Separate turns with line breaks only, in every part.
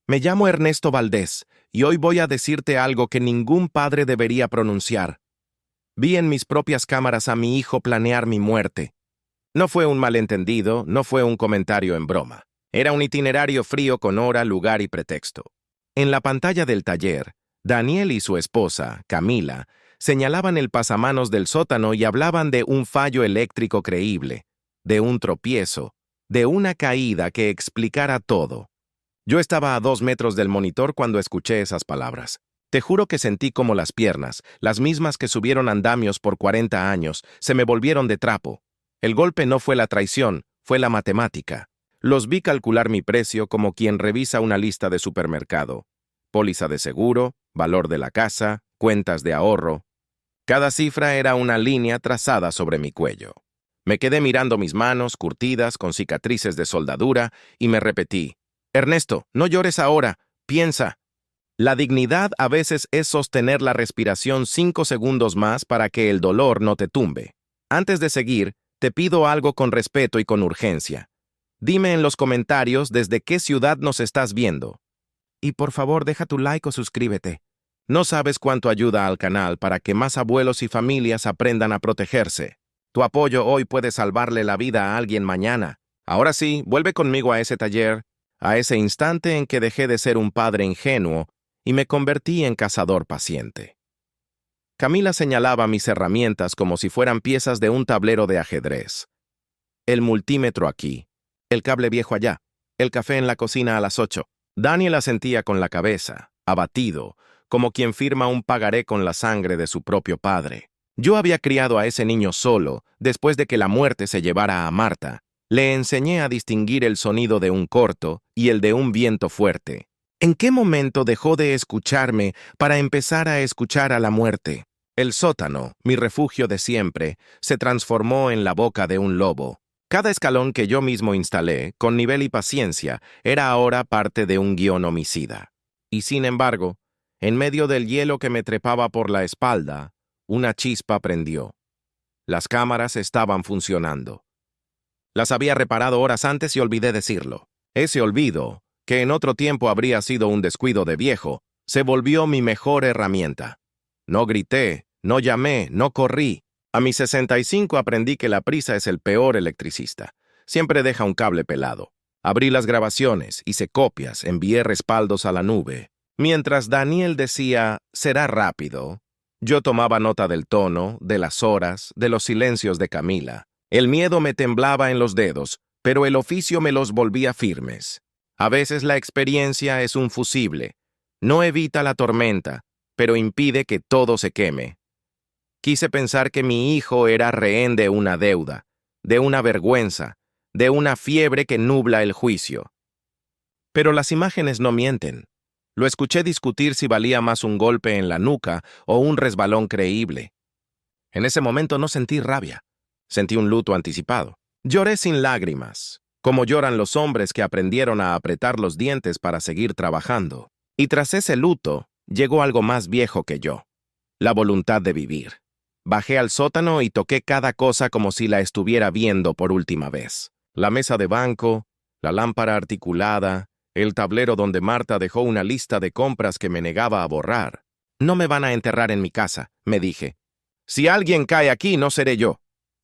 Me llamo Ernesto Valdés, y hoy voy a decirte algo que ningún padre debería pronunciar. Vi en mis propias cámaras a mi hijo planear mi muerte. No fue un malentendido, no fue un comentario en broma. Era un itinerario frío con hora, lugar y pretexto. En la pantalla del taller, Daniel y su esposa, Camila, señalaban el pasamanos del sótano y hablaban de un fallo eléctrico creíble, de un tropiezo, de una caída que explicara todo. Yo estaba a 2 metros del monitor cuando escuché esas palabras. Te juro que sentí como las piernas, las mismas que subieron andamios por 40 años, se me volvieron de trapo. El golpe no fue la traición, fue la matemática. Los vi calcular mi precio como quien revisa una lista de supermercado. Póliza de seguro, valor de la casa, cuentas de ahorro. Cada cifra era una línea trazada sobre mi cuello. Me quedé mirando mis manos, curtidas, con cicatrices de soldadura, y me repetí: Ernesto, no llores ahora, piensa. La dignidad a veces es sostener la respiración 5 segundos más para que el dolor no te tumbe. Antes de seguir, te pido algo con respeto y con urgencia. Dime en los comentarios desde qué ciudad nos estás viendo. Y por favor deja tu like o suscríbete. No sabes cuánto ayuda al canal para que más abuelos y familias aprendan a protegerse. Tu apoyo hoy puede salvarle la vida a alguien mañana. Ahora sí, vuelve conmigo a ese taller, a ese instante en que dejé de ser un padre ingenuo y me convertí en cazador paciente. Camila señalaba mis herramientas como si fueran piezas de un tablero de ajedrez. El multímetro aquí, el cable viejo allá, el café en la cocina a las 8. Daniel asentía con la cabeza, abatido, como quien firma un pagaré con la sangre de su propio padre. Yo había criado a ese niño solo, después de que la muerte se llevara a Marta. Le enseñé a distinguir el sonido de un corto y el de un viento fuerte. ¿En qué momento dejó de escucharme para empezar a escuchar a la muerte? El sótano, mi refugio de siempre, se transformó en la boca de un lobo. Cada escalón que yo mismo instalé, con nivel y paciencia, era ahora parte de un guión homicida. Y sin embargo, en medio del hielo que me trepaba por la espalda, una chispa prendió. Las cámaras estaban funcionando. Las había reparado horas antes y olvidé decirlo. Ese olvido, que en otro tiempo habría sido un descuido de viejo, se volvió mi mejor herramienta. No grité, no llamé, no corrí. A mis 65 aprendí que la prisa es el peor electricista. Siempre deja un cable pelado. Abrí las grabaciones, hice copias, envié respaldos a la nube. Mientras Daniel decía, será rápido, yo tomaba nota del tono, de las horas, de los silencios de Camila. El miedo me temblaba en los dedos, pero el oficio me los volvía firmes. A veces la experiencia es un fusible. No evita la tormenta, pero impide que todo se queme. Quise pensar que mi hijo era rehén de una deuda, de una vergüenza, de una fiebre que nubla el juicio. Pero las imágenes no mienten. Lo escuché discutir si valía más un golpe en la nuca o un resbalón creíble. En ese momento no sentí rabia. Sentí un luto anticipado. Lloré sin lágrimas, como lloran los hombres que aprendieron a apretar los dientes para seguir trabajando. Y tras ese luto, llegó algo más viejo que yo: la voluntad de vivir. Bajé al sótano y toqué cada cosa como si la estuviera viendo por última vez. La mesa de banco, la lámpara articulada, el tablero donde Marta dejó una lista de compras que me negaba a borrar. No me van a enterrar en mi casa, me dije. Si alguien cae aquí, no seré yo.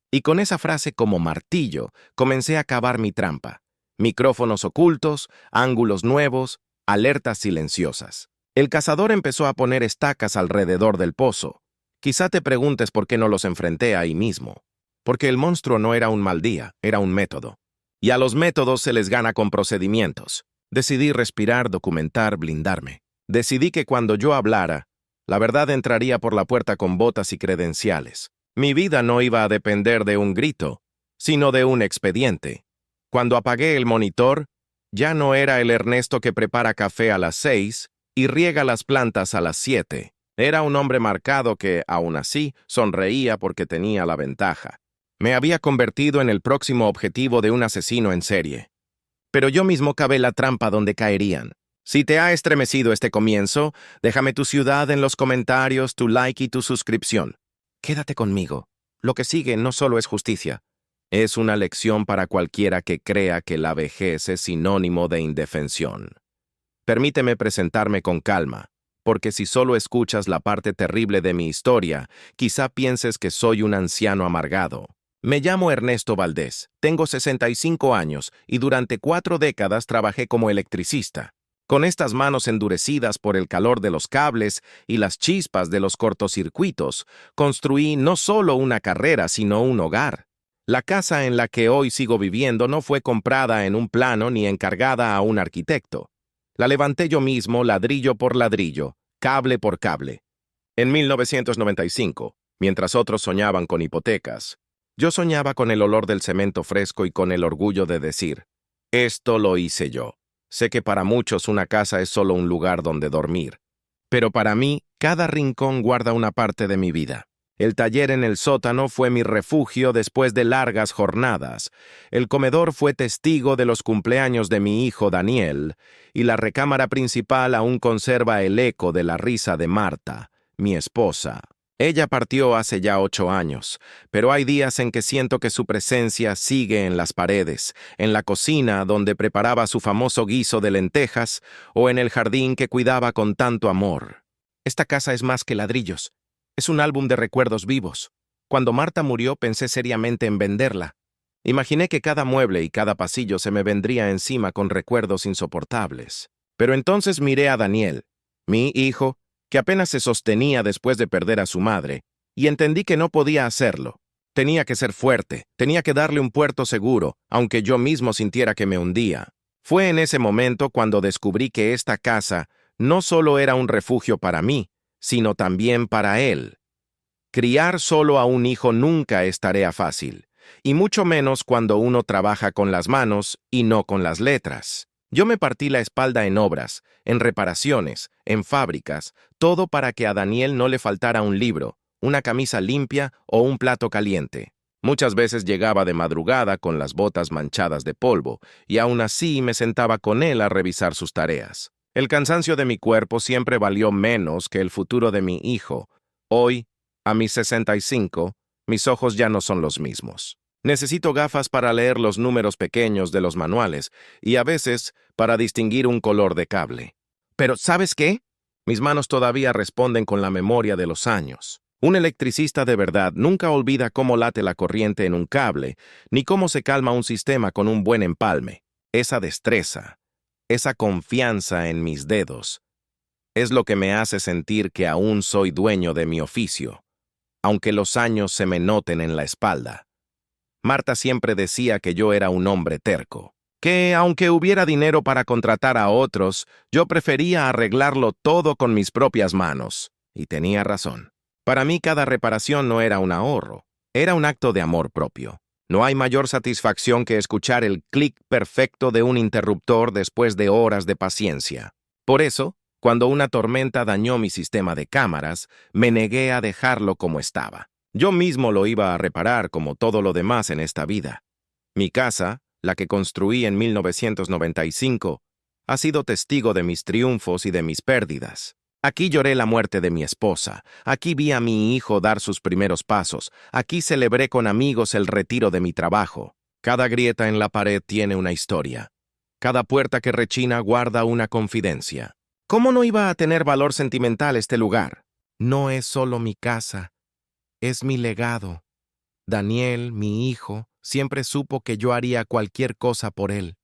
Y con esa frase como martillo, comencé a cavar mi trampa. Micrófonos ocultos, ángulos nuevos, alertas silenciosas. El cazador empezó a poner estacas alrededor del pozo. Quizá te preguntes por qué no los enfrenté ahí mismo. Porque el monstruo no era un mal día, era un método. Y a los métodos se les gana con procedimientos. Decidí respirar, documentar, blindarme. Decidí que cuando yo hablara, la verdad entraría por la puerta con botas y credenciales. Mi vida no iba a depender de un grito, sino de un expediente. Cuando apagué el monitor, ya no era el Ernesto que prepara café a las 6 y riega las plantas a las 7. Era un hombre marcado que, aún así, sonreía porque tenía la ventaja. Me había convertido en el próximo objetivo de un asesino en serie. Pero yo mismo cavé la trampa donde caerían. Si te ha estremecido este comienzo, déjame tu ciudad en los comentarios, tu like y tu suscripción. Quédate conmigo. Lo que sigue no solo es justicia. Es una lección para cualquiera que crea que la vejez es sinónimo de indefensión. Permíteme presentarme con calma, porque si solo escuchas la parte terrible de mi historia, quizá pienses que soy un anciano amargado. Me llamo Ernesto Valdés, tengo 65 años y durante 4 décadas trabajé como electricista. Con estas manos endurecidas por el calor de los cables y las chispas de los cortocircuitos, construí no solo una carrera, sino un hogar. La casa en la que hoy sigo viviendo no fue comprada en un plano ni encargada a un arquitecto. La levanté yo mismo, ladrillo por ladrillo, cable por cable. En 1995, mientras otros soñaban con hipotecas, yo soñaba con el olor del cemento fresco y con el orgullo de decir, esto lo hice yo. Sé que para muchos una casa es solo un lugar donde dormir, pero para mí cada rincón guarda una parte de mi vida. El taller en el sótano fue mi refugio después de largas jornadas. El comedor fue testigo de los cumpleaños de mi hijo Daniel, y la recámara principal aún conserva el eco de la risa de Marta, mi esposa. Ella partió hace ya 8 años, pero hay días en que siento que su presencia sigue en las paredes, en la cocina donde preparaba su famoso guiso de lentejas, o en el jardín que cuidaba con tanto amor. Esta casa es más que ladrillos. Es un álbum de recuerdos vivos. Cuando Marta murió pensé seriamente en venderla. Imaginé que cada mueble y cada pasillo se me vendría encima con recuerdos insoportables. Pero entonces miré a Daniel, mi hijo, que apenas se sostenía después de perder a su madre, y entendí que no podía hacerlo. Tenía que ser fuerte, tenía que darle un puerto seguro, aunque yo mismo sintiera que me hundía. Fue en ese momento cuando descubrí que esta casa no solo era un refugio para mí, sino también para él. Criar solo a un hijo nunca es tarea fácil, y mucho menos cuando uno trabaja con las manos y no con las letras. Yo me partí la espalda en obras, en reparaciones, en fábricas, todo para que a Daniel no le faltara un libro, una camisa limpia o un plato caliente. Muchas veces llegaba de madrugada con las botas manchadas de polvo, y aún así me sentaba con él a revisar sus tareas. El cansancio de mi cuerpo siempre valió menos que el futuro de mi hijo. Hoy, a mis 65, mis ojos ya no son los mismos. Necesito gafas para leer los números pequeños de los manuales y a veces para distinguir un color de cable. Pero, ¿sabes qué? Mis manos todavía responden con la memoria de los años. Un electricista de verdad nunca olvida cómo late la corriente en un cable, ni cómo se calma un sistema con un buen empalme. Esa destreza, esa confianza en mis dedos, es lo que me hace sentir que aún soy dueño de mi oficio, aunque los años se me noten en la espalda. Marta siempre decía que yo era un hombre terco, que aunque hubiera dinero para contratar a otros, yo prefería arreglarlo todo con mis propias manos. Y tenía razón. Para mí cada reparación no era un ahorro, era un acto de amor propio. No hay mayor satisfacción que escuchar el clic perfecto de un interruptor después de horas de paciencia. Por eso, cuando una tormenta dañó mi sistema de cámaras, me negué a dejarlo como estaba. Yo mismo lo iba a reparar como todo lo demás en esta vida. Mi casa, la que construí en 1995, ha sido testigo de mis triunfos y de mis pérdidas. Aquí lloré la muerte de mi esposa, aquí vi a mi hijo dar sus primeros pasos, aquí celebré con amigos el retiro de mi trabajo. Cada grieta en la pared tiene una historia. Cada puerta que rechina guarda una confidencia. ¿Cómo no iba a tener valor sentimental este lugar? No es solo mi casa. Es mi legado. Daniel, mi hijo, siempre supo que yo haría cualquier cosa por él.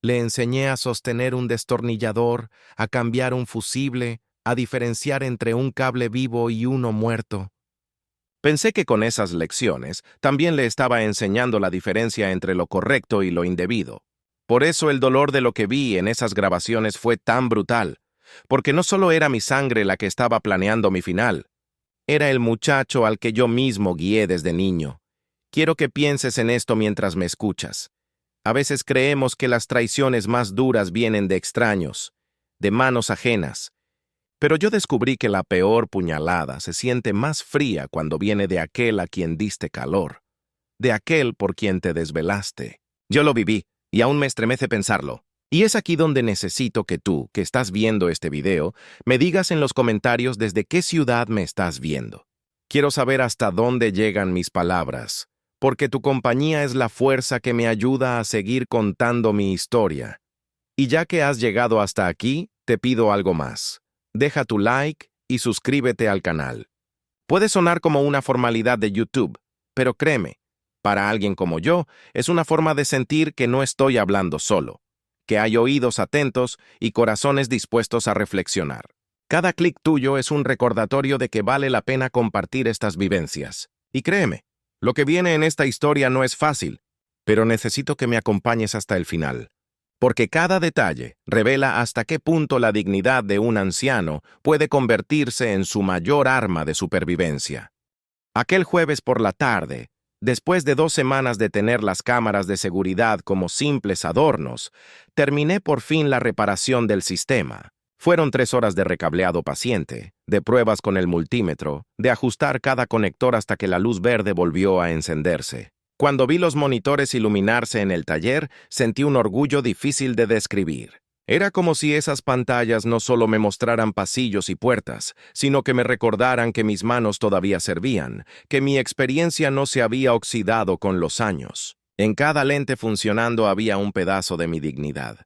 Le enseñé a sostener un destornillador, a cambiar un fusible, a diferenciar entre un cable vivo y uno muerto. Pensé que con esas lecciones también le estaba enseñando la diferencia entre lo correcto y lo indebido. Por eso el dolor de lo que vi en esas grabaciones fue tan brutal, porque no solo era mi sangre la que estaba planeando mi final, era el muchacho al que yo mismo guié desde niño. Quiero que pienses en esto mientras me escuchas. A veces creemos que las traiciones más duras vienen de extraños, de manos ajenas. Pero yo descubrí que la peor puñalada se siente más fría cuando viene de aquel a quien diste calor, de aquel por quien te desvelaste. Yo lo viví, y aún me estremece pensarlo. Y es aquí donde necesito que tú, que estás viendo este video, me digas en los comentarios desde qué ciudad me estás viendo. Quiero saber hasta dónde llegan mis palabras, porque tu compañía es la fuerza que me ayuda a seguir contando mi historia. Y ya que has llegado hasta aquí, te pido algo más. Deja tu like y suscríbete al canal. Puede sonar como una formalidad de YouTube, pero créeme, para alguien como yo, es una forma de sentir que no estoy hablando solo, que hay oídos atentos y corazones dispuestos a reflexionar. Cada clic tuyo es un recordatorio de que vale la pena compartir estas vivencias. Y créeme, lo que viene en esta historia no es fácil, pero necesito que me acompañes hasta el final. Porque cada detalle revela hasta qué punto la dignidad de un anciano puede convertirse en su mayor arma de supervivencia. Aquel jueves por la tarde, después de 2 semanas de tener las cámaras de seguridad como simples adornos, terminé por fin la reparación del sistema. Fueron 3 horas de recableado paciente, de pruebas con el multímetro, de ajustar cada conector hasta que la luz verde volvió a encenderse. Cuando vi los monitores iluminarse en el taller, sentí un orgullo difícil de describir. Era como si esas pantallas no solo me mostraran pasillos y puertas, sino que me recordaran que mis manos todavía servían, que mi experiencia no se había oxidado con los años. En cada lente funcionando había un pedazo de mi dignidad.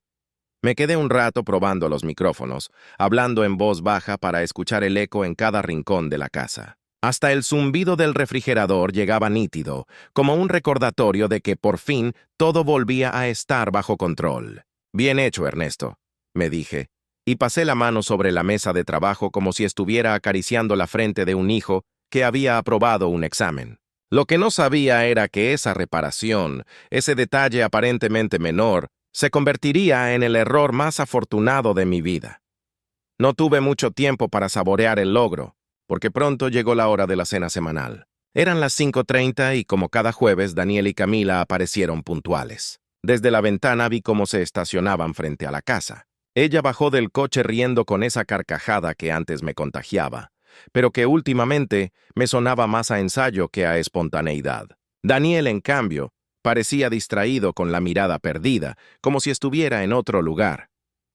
Me quedé un rato probando los micrófonos, hablando en voz baja para escuchar el eco en cada rincón de la casa. Hasta el zumbido del refrigerador llegaba nítido, como un recordatorio de que por fin todo volvía a estar bajo control. «Bien hecho, Ernesto», me dije, y pasé la mano sobre la mesa de trabajo como si estuviera acariciando la frente de un hijo que había aprobado un examen. Lo que no sabía era que esa reparación, ese detalle aparentemente menor, se convertiría en el error más afortunado de mi vida. No tuve mucho tiempo para saborear el logro, porque pronto llegó la hora de la cena semanal. Eran las 5:30 y como cada jueves, Daniel y Camila aparecieron puntuales. Desde la ventana vi cómo se estacionaban frente a la casa. Ella bajó del coche riendo con esa carcajada que antes me contagiaba, pero que últimamente me sonaba más a ensayo que a espontaneidad. Daniel, en cambio, parecía distraído con la mirada perdida, como si estuviera en otro lugar.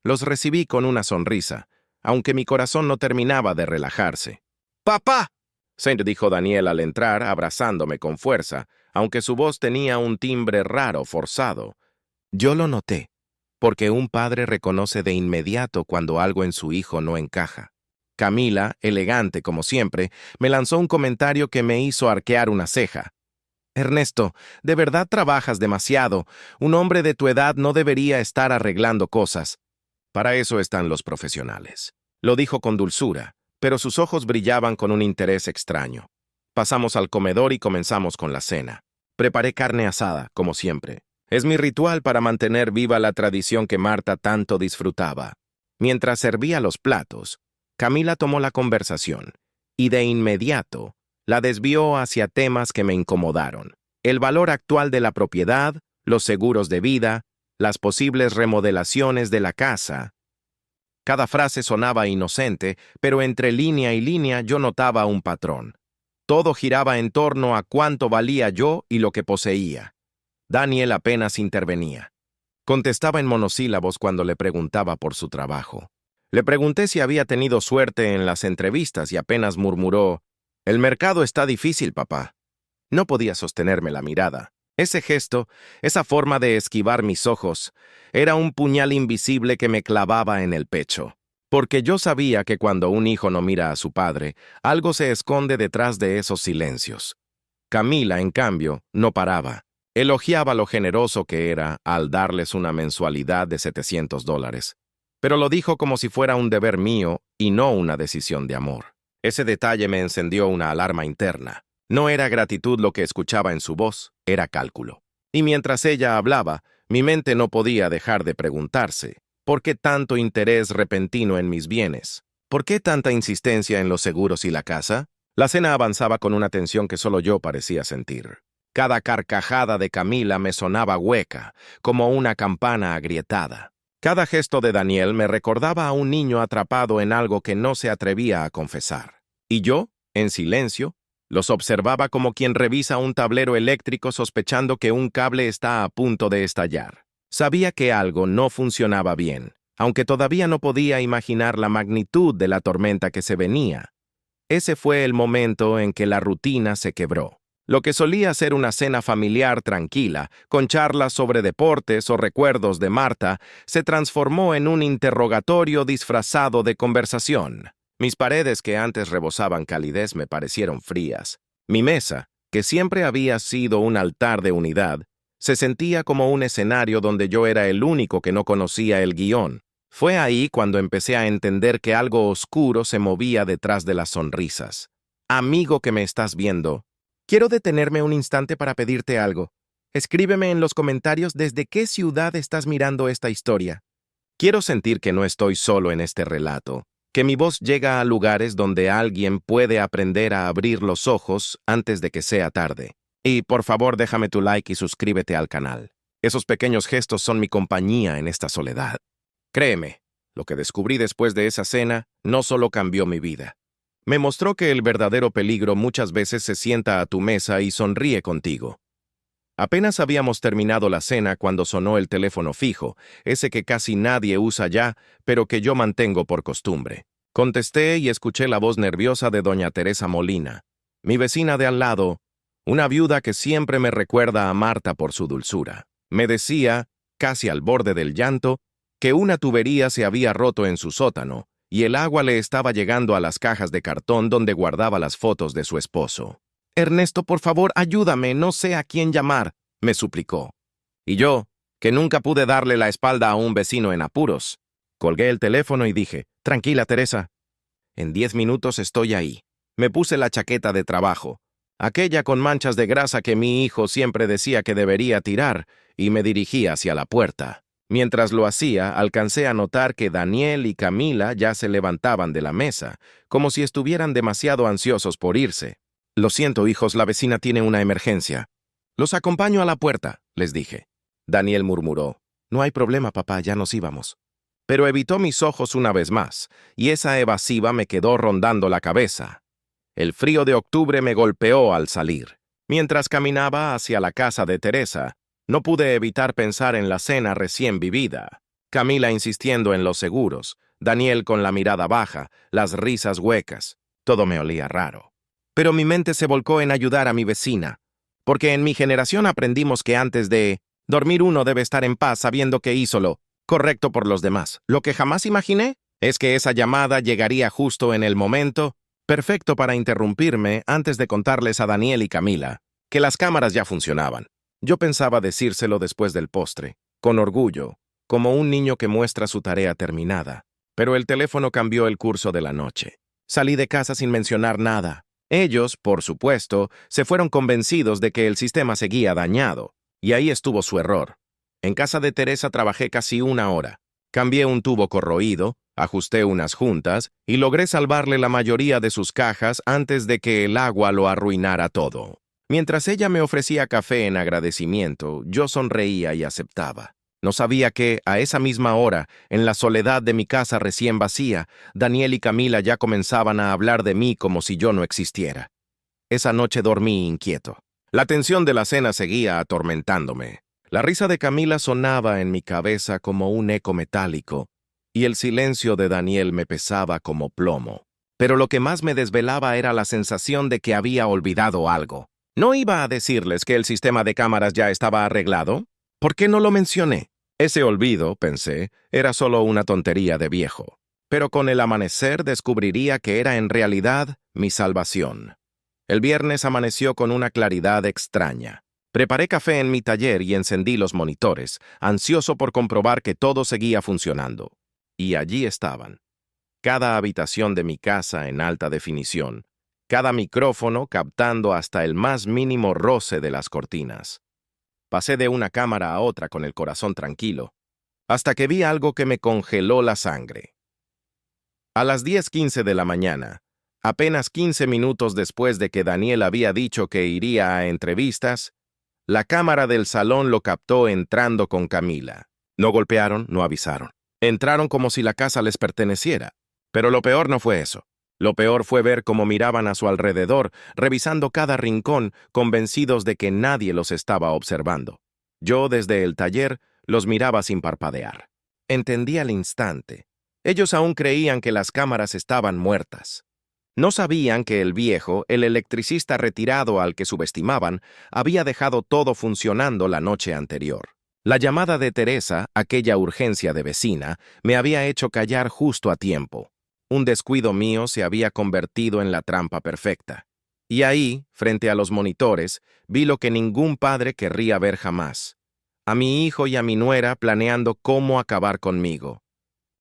Los recibí con una sonrisa, aunque mi corazón no terminaba de relajarse. «¡Papá!», se dijo Daniel al entrar, abrazándome con fuerza, aunque su voz tenía un timbre raro, forzado. Yo lo noté, porque un padre reconoce de inmediato cuando algo en su hijo no encaja. Camila, elegante como siempre, me lanzó un comentario que me hizo arquear una ceja. «Ernesto, de verdad trabajas demasiado. Un hombre de tu edad no debería estar arreglando cosas». «Para eso están los profesionales», lo dijo con dulzura, pero sus ojos brillaban con un interés extraño. Pasamos al comedor y comenzamos con la cena. Preparé carne asada, como siempre. Es mi ritual para mantener viva la tradición que Marta tanto disfrutaba. Mientras servía los platos, Camila tomó la conversación, y de inmediato la desvió hacia temas que me incomodaron. El valor actual de la propiedad, los seguros de vida, las posibles remodelaciones de la casa. Cada frase sonaba inocente, pero entre línea y línea yo notaba un patrón. Todo giraba en torno a cuánto valía yo y lo que poseía. Daniel apenas intervenía. Contestaba en monosílabos cuando le preguntaba por su trabajo. Le pregunté si había tenido suerte en las entrevistas y apenas murmuró: «El mercado está difícil, papá». No podía sostenerme la mirada. Ese gesto, esa forma de esquivar mis ojos, era un puñal invisible que me clavaba en el pecho. Porque yo sabía que cuando un hijo no mira a su padre, algo se esconde detrás de esos silencios. Camila, en cambio, no paraba. Elogiaba lo generoso que era al darles una mensualidad de $700. Pero lo dijo como si fuera un deber mío y no una decisión de amor. Ese detalle me encendió una alarma interna. No era gratitud lo que escuchaba en su voz, era cálculo. Y mientras ella hablaba, mi mente no podía dejar de preguntarse: ¿por qué tanto interés repentino en mis bienes? ¿Por qué tanta insistencia en los seguros y la casa? La cena avanzaba con una tensión que solo yo parecía sentir. Cada carcajada de Camila me sonaba hueca, como una campana agrietada. Cada gesto de Daniel me recordaba a un niño atrapado en algo que no se atrevía a confesar. Y yo, en silencio, los observaba como quien revisa un tablero eléctrico sospechando que un cable está a punto de estallar. Sabía que algo no funcionaba bien, aunque todavía no podía imaginar la magnitud de la tormenta que se venía. Ese fue el momento en que la rutina se quebró. Lo que solía ser una cena familiar tranquila, con charlas sobre deportes o recuerdos de Marta, se transformó en un interrogatorio disfrazado de conversación. Mis paredes que antes rebosaban calidez me parecieron frías. Mi mesa, que siempre había sido un altar de unidad, se sentía como un escenario donde yo era el único que no conocía el guión. Fue ahí cuando empecé a entender que algo oscuro se movía detrás de las sonrisas. Amigo que me estás viendo, quiero detenerme un instante para pedirte algo. Escríbeme en los comentarios desde qué ciudad estás mirando esta historia. Quiero sentir que no estoy solo en este relato, que mi voz llega a lugares donde alguien puede aprender a abrir los ojos antes de que sea tarde. Y por favor déjame tu like y suscríbete al canal. Esos pequeños gestos son mi compañía en esta soledad. Créeme, lo que descubrí después de esa cena no solo cambió mi vida. Me mostró que el verdadero peligro muchas veces se sienta a tu mesa y sonríe contigo. Apenas habíamos terminado la cena cuando sonó el teléfono fijo, ese que casi nadie usa ya, pero que yo mantengo por costumbre. Contesté y escuché la voz nerviosa de doña Teresa Molina, mi vecina de al lado, una viuda que siempre me recuerda a Marta por su dulzura. Me decía, casi al borde del llanto, que una tubería se había roto en su sótano, y el agua le estaba llegando a las cajas de cartón donde guardaba las fotos de su esposo. «Ernesto, por favor, ayúdame, no sé a quién llamar», me suplicó. Y yo, que nunca pude darle la espalda a un vecino en apuros, colgué el teléfono y dije, «Tranquila, Teresa. En 10 minutos estoy ahí». Me puse la chaqueta de trabajo, aquella con manchas de grasa que mi hijo siempre decía que debería tirar, y me dirigí hacia la puerta. Mientras lo hacía, alcancé a notar que Daniel y Camila ya se levantaban de la mesa, como si estuvieran demasiado ansiosos por irse. «Lo siento, hijos, la vecina tiene una emergencia. Los acompaño a la puerta», les dije. Daniel murmuró, «No hay problema, papá, ya nos íbamos». Pero evitó mis ojos una vez más, y esa evasiva me quedó rondando la cabeza. El frío de octubre me golpeó al salir. Mientras caminaba hacia la casa de Teresa, no pude evitar pensar en la cena recién vivida. Camila insistiendo en los seguros, Daniel con la mirada baja, las risas huecas. Todo me olía raro. Pero mi mente se volcó en ayudar a mi vecina, porque en mi generación aprendimos que antes de dormir uno debe estar en paz sabiendo que hizo lo correcto por los demás. Lo que jamás imaginé es que esa llamada llegaría justo en el momento perfecto para interrumpirme antes de contarles a Daniel y Camila que las cámaras ya funcionaban. Yo pensaba decírselo después del postre, con orgullo, como un niño que muestra su tarea terminada. Pero el teléfono cambió el curso de la noche. Salí de casa sin mencionar nada. Ellos, por supuesto, se fueron convencidos de que el sistema seguía dañado, y ahí estuvo su error. En casa de Teresa trabajé casi 1 hora. Cambié un tubo corroído, ajusté unas juntas y logré salvarle la mayoría de sus cajas antes de que el agua lo arruinara todo. Mientras ella me ofrecía café en agradecimiento, yo sonreía y aceptaba. No sabía que, a esa misma hora, en la soledad de mi casa recién vacía, Daniel y Camila ya comenzaban a hablar de mí como si yo no existiera. Esa noche dormí inquieto. La tensión de la cena seguía atormentándome. La risa de Camila sonaba en mi cabeza como un eco metálico, y el silencio de Daniel me pesaba como plomo. Pero lo que más me desvelaba era la sensación de que había olvidado algo. ¿No iba a decirles que el sistema de cámaras ya estaba arreglado? ¿Por qué no lo mencioné? Ese olvido, pensé, era solo una tontería de viejo. Pero con el amanecer descubriría que era en realidad mi salvación. El viernes amaneció con una claridad extraña. Preparé café en mi taller y encendí los monitores, ansioso por comprobar que todo seguía funcionando. Y allí estaban. Cada habitación de mi casa en alta definición, cada micrófono captando hasta el más mínimo roce de las cortinas. Pasé de una cámara a otra con el corazón tranquilo, hasta que vi algo que me congeló la sangre. A las 10:15 de la mañana, apenas 15 minutos después de que Daniel había dicho que iría a entrevistas, la cámara del salón lo captó entrando con Camila. No golpearon, no avisaron. Entraron como si la casa les perteneciera. Pero lo peor no fue eso. Lo peor fue ver cómo miraban a su alrededor, revisando cada rincón, convencidos de que nadie los estaba observando. Yo, desde el taller, los miraba sin parpadear. Entendí al instante. Ellos aún creían que las cámaras estaban muertas. No sabían que el viejo, el electricista retirado al que subestimaban, había dejado todo funcionando la noche anterior. La llamada de Teresa, aquella urgencia de vecina, me había hecho callar justo a tiempo. Un descuido mío se había convertido en la trampa perfecta. Y ahí, frente a los monitores, vi lo que ningún padre querría ver jamás. A mi hijo y a mi nuera planeando cómo acabar conmigo.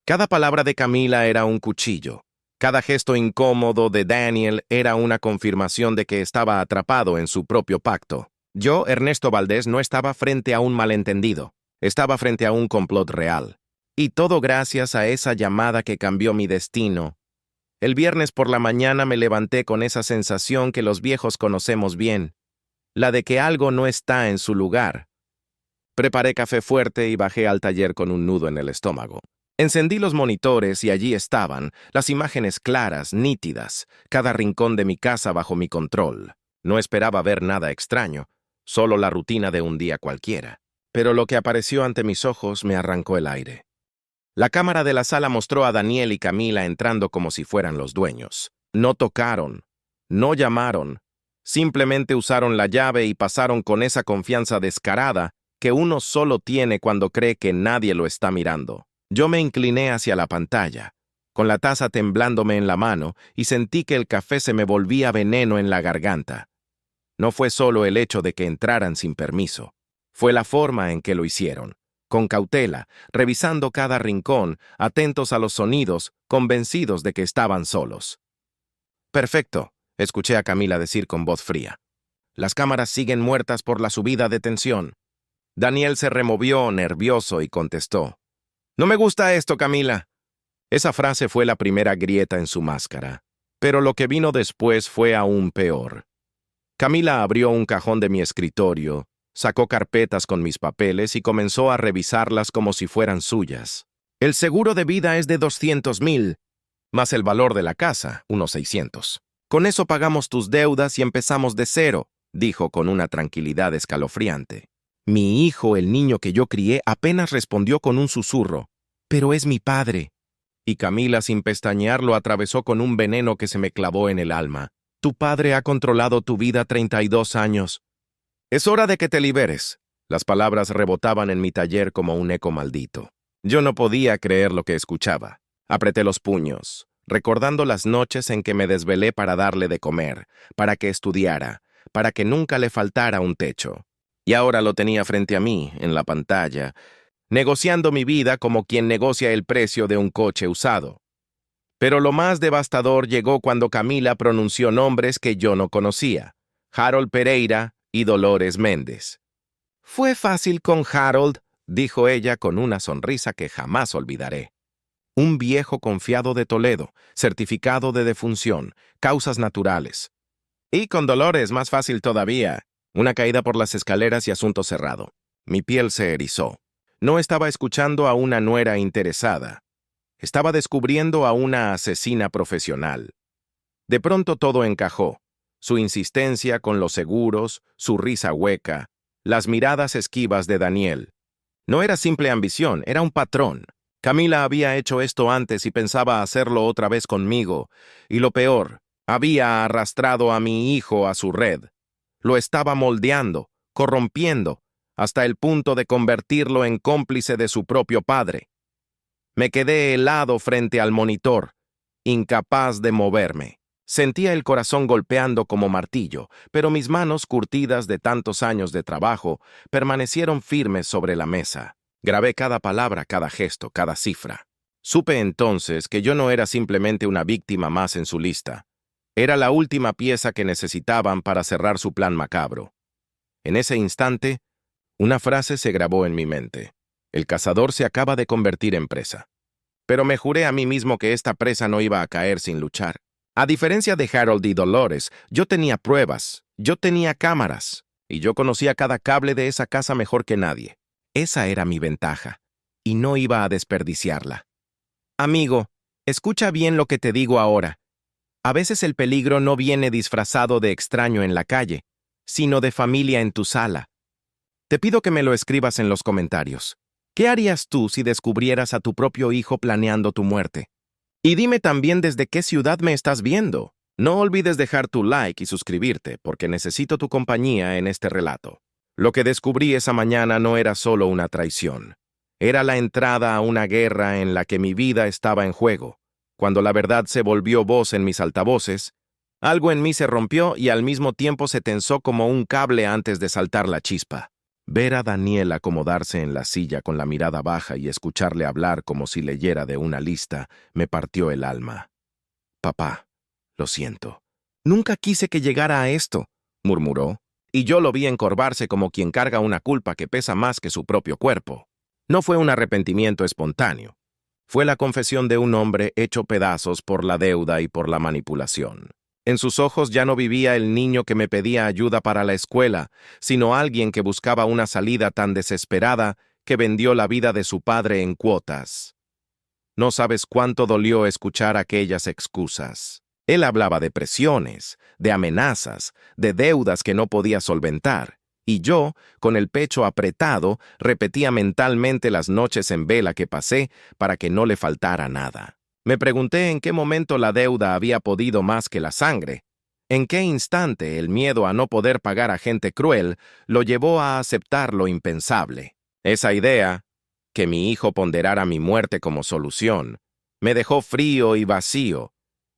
Cada palabra de Camila era un cuchillo. Cada gesto incómodo de Daniel era una confirmación de que estaba atrapado en su propio pacto. Yo, Ernesto Valdés, no estaba frente a un malentendido. Estaba frente a un complot real. Y todo gracias a esa llamada que cambió mi destino. El viernes por la mañana me levanté con esa sensación que los viejos conocemos bien, la de que algo no está en su lugar. Preparé café fuerte y bajé al taller con un nudo en el estómago. Encendí los monitores y allí estaban, las imágenes claras, nítidas, cada rincón de mi casa bajo mi control. No esperaba ver nada extraño, solo la rutina de un día cualquiera. Pero lo que apareció ante mis ojos me arrancó el aire. La cámara de la sala mostró a Daniel y Camila entrando como si fueran los dueños. No tocaron, no llamaron, simplemente usaron la llave y pasaron con esa confianza descarada que uno solo tiene cuando cree que nadie lo está mirando. Yo me incliné hacia la pantalla, con la taza temblándome en la mano, y sentí que el café se me volvía veneno en la garganta. No fue solo el hecho de que entraran sin permiso, fue la forma en que lo hicieron, con cautela, revisando cada rincón, atentos a los sonidos, convencidos de que estaban solos. «Perfecto», escuché a Camila decir con voz fría. «Las cámaras siguen muertas por la subida de tensión». Daniel se removió, nervioso, y contestó: «No me gusta esto, Camila». Esa frase fue la primera grieta en su máscara, pero lo que vino después fue aún peor. Camila abrió un cajón de mi escritorio, sacó carpetas con mis papeles y comenzó a revisarlas como si fueran suyas. «El seguro de vida es de 200,000, más el valor de la casa, unos 600. Con eso pagamos tus deudas y empezamos de cero», dijo con una tranquilidad escalofriante. Mi hijo, el niño que yo crié, apenas respondió con un susurro: «Pero es mi padre». Y Camila, sin pestañear, lo atravesó con un veneno que se me clavó en el alma. «Tu padre ha controlado tu vida 32 años. Es hora de que te liberes». Las palabras rebotaban en mi taller como un eco maldito. Yo no podía creer lo que escuchaba. Apreté los puños, recordando las noches en que me desvelé para darle de comer, para que estudiara, para que nunca le faltara un techo. Y ahora lo tenía frente a mí, en la pantalla, negociando mi vida como quien negocia el precio de un coche usado. Pero lo más devastador llegó cuando Camila pronunció nombres que yo no conocía: Harold Pereira y Dolores Méndez. «Fue fácil con Harold», dijo ella con una sonrisa que jamás olvidaré. Un viejo confiado de Toledo, certificado de defunción, causas naturales. Y con Dolores más fácil todavía. Una caída por las escaleras y asunto cerrado. Mi piel se erizó. No estaba escuchando a una nuera interesada. Estaba descubriendo a una asesina profesional. De pronto todo encajó. Su insistencia con los seguros, su risa hueca, las miradas esquivas de Daniel. No era simple ambición, era un patrón. Camila había hecho esto antes y pensaba hacerlo otra vez conmigo. Y lo peor, había arrastrado a mi hijo a su red. Lo estaba moldeando, corrompiendo, hasta el punto de convertirlo en cómplice de su propio padre. Me quedé helado frente al monitor, incapaz de moverme. Sentía el corazón golpeando como martillo, pero mis manos, curtidas de tantos años de trabajo, permanecieron firmes sobre la mesa. Grabé cada palabra, cada gesto, cada cifra. Supe entonces que yo no era simplemente una víctima más en su lista. Era la última pieza que necesitaban para cerrar su plan macabro. En ese instante, una frase se grabó en mi mente. El cazador se acaba de convertir en presa. Pero me juré a mí mismo que esta presa no iba a caer sin luchar. A diferencia de Harold y Dolores, yo tenía pruebas, yo tenía cámaras, y yo conocía cada cable de esa casa mejor que nadie. Esa era mi ventaja, y no iba a desperdiciarla. Amigo, escucha bien lo que te digo ahora. A veces el peligro no viene disfrazado de extraño en la calle, sino de familia en tu sala. Te pido que me lo escribas en los comentarios. ¿Qué harías tú si descubrieras a tu propio hijo planeando tu muerte? Y dime también desde qué ciudad me estás viendo. No olvides dejar tu like y suscribirte, porque necesito tu compañía en este relato. Lo que descubrí esa mañana no era solo una traición. Era la entrada a una guerra en la que mi vida estaba en juego. Cuando la verdad se volvió voz en mis altavoces, algo en mí se rompió y al mismo tiempo se tensó como un cable antes de saltar la chispa. Ver a Daniel acomodarse en la silla con la mirada baja y escucharle hablar como si leyera de una lista me partió el alma. Papá, lo siento. Nunca quise que llegara a esto, murmuró, y yo lo vi encorvarse como quien carga una culpa que pesa más que su propio cuerpo. No fue un arrepentimiento espontáneo. Fue la confesión de un hombre hecho pedazos por la deuda y por la manipulación. En sus ojos ya no vivía el niño que me pedía ayuda para la escuela, sino alguien que buscaba una salida tan desesperada que vendió la vida de su padre en cuotas. No sabes cuánto dolió escuchar aquellas excusas. Él hablaba de presiones, de amenazas, de deudas que no podía solventar, y yo, con el pecho apretado, repetía mentalmente las noches en vela que pasé para que no le faltara nada. Me pregunté en qué momento la deuda había podido más que la sangre. En qué instante el miedo a no poder pagar a gente cruel lo llevó a aceptar lo impensable. Esa idea, que mi hijo ponderara mi muerte como solución, me dejó frío y vacío,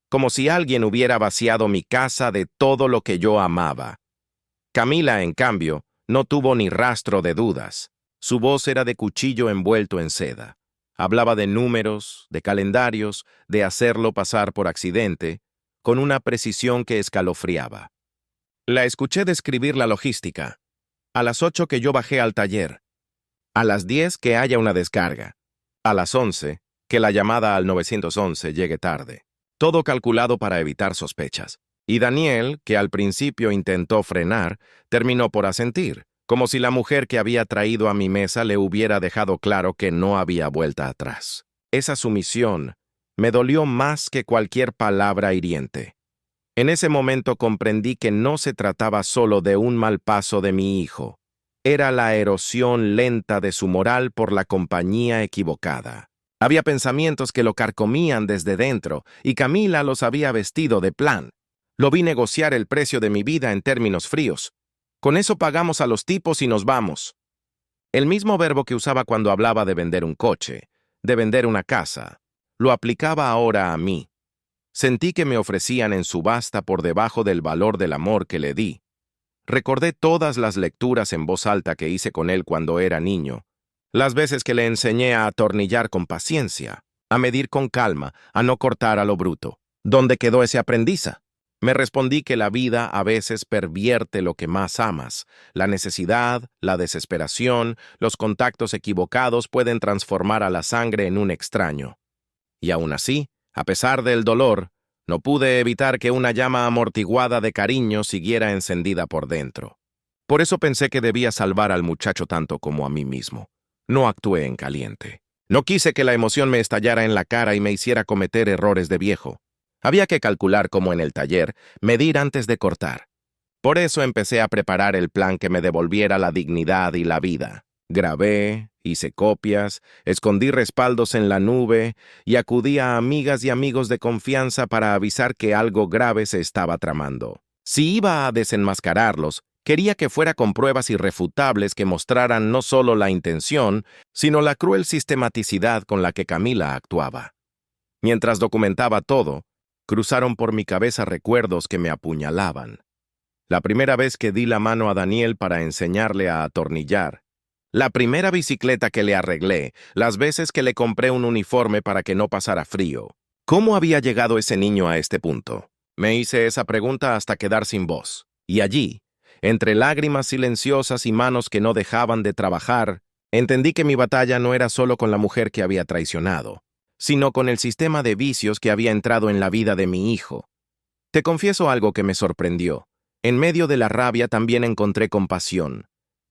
como si alguien hubiera vaciado mi casa de todo lo que yo amaba. Camila, en cambio, no tuvo ni rastro de dudas. Su voz era de cuchillo envuelto en seda. Hablaba de números, de calendarios, de hacerlo pasar por accidente, con una precisión que escalofriaba. La escuché describir la logística. A las 8 que yo bajé al taller. A las 10 que haya una descarga. A las 11 que la llamada al 911 llegue tarde. Todo calculado para evitar sospechas. Y Daniel, que al principio intentó frenar, terminó por asentir, como si la mujer que había traído a mi mesa le hubiera dejado claro que no había vuelta atrás. Esa sumisión me dolió más que cualquier palabra hiriente. En ese momento comprendí que no se trataba solo de un mal paso de mi hijo. Era la erosión lenta de su moral por la compañía equivocada. Había pensamientos que lo carcomían desde dentro, y Camila los había vestido de plan. Lo vi negociar el precio de mi vida en términos fríos. Con eso pagamos a los tipos y nos vamos. El mismo verbo que usaba cuando hablaba de vender un coche, de vender una casa, lo aplicaba ahora a mí. Sentí que me ofrecían en subasta por debajo del valor del amor que le di. Recordé todas las lecturas en voz alta que hice con él cuando era niño, las veces que le enseñé a atornillar con paciencia, a medir con calma, a no cortar a lo bruto. ¿Dónde quedó ese aprendiza? Me respondí que la vida a veces pervierte lo que más amas. La necesidad, la desesperación, los contactos equivocados pueden transformar a la sangre en un extraño. Y aún así, a pesar del dolor, no pude evitar que una llama amortiguada de cariño siguiera encendida por dentro. Por eso pensé que debía salvar al muchacho tanto como a mí mismo. No actué en caliente. No quise que la emoción me estallara en la cara y me hiciera cometer errores de viejo. Había que calcular como en el taller, medir antes de cortar. Por eso empecé a preparar el plan que me devolviera la dignidad y la vida. Grabé, hice copias, escondí respaldos en la nube y acudí a amigas y amigos de confianza para avisar que algo grave se estaba tramando. Si iba a desenmascararlos, quería que fuera con pruebas irrefutables que mostraran no solo la intención, sino la cruel sistematicidad con la que Camila actuaba. Mientras documentaba todo, cruzaron por mi cabeza recuerdos que me apuñalaban. La primera vez que di la mano a Daniel para enseñarle a atornillar. La primera bicicleta que le arreglé, las veces que le compré un uniforme para que no pasara frío. ¿Cómo había llegado ese niño a este punto? Me hice esa pregunta hasta quedar sin voz. Y allí, entre lágrimas silenciosas y manos que no dejaban de trabajar, entendí que mi batalla no era solo con la mujer que había traicionado, sino con el sistema de vicios que había entrado en la vida de mi hijo. Te confieso algo que me sorprendió. En medio de la rabia también encontré compasión.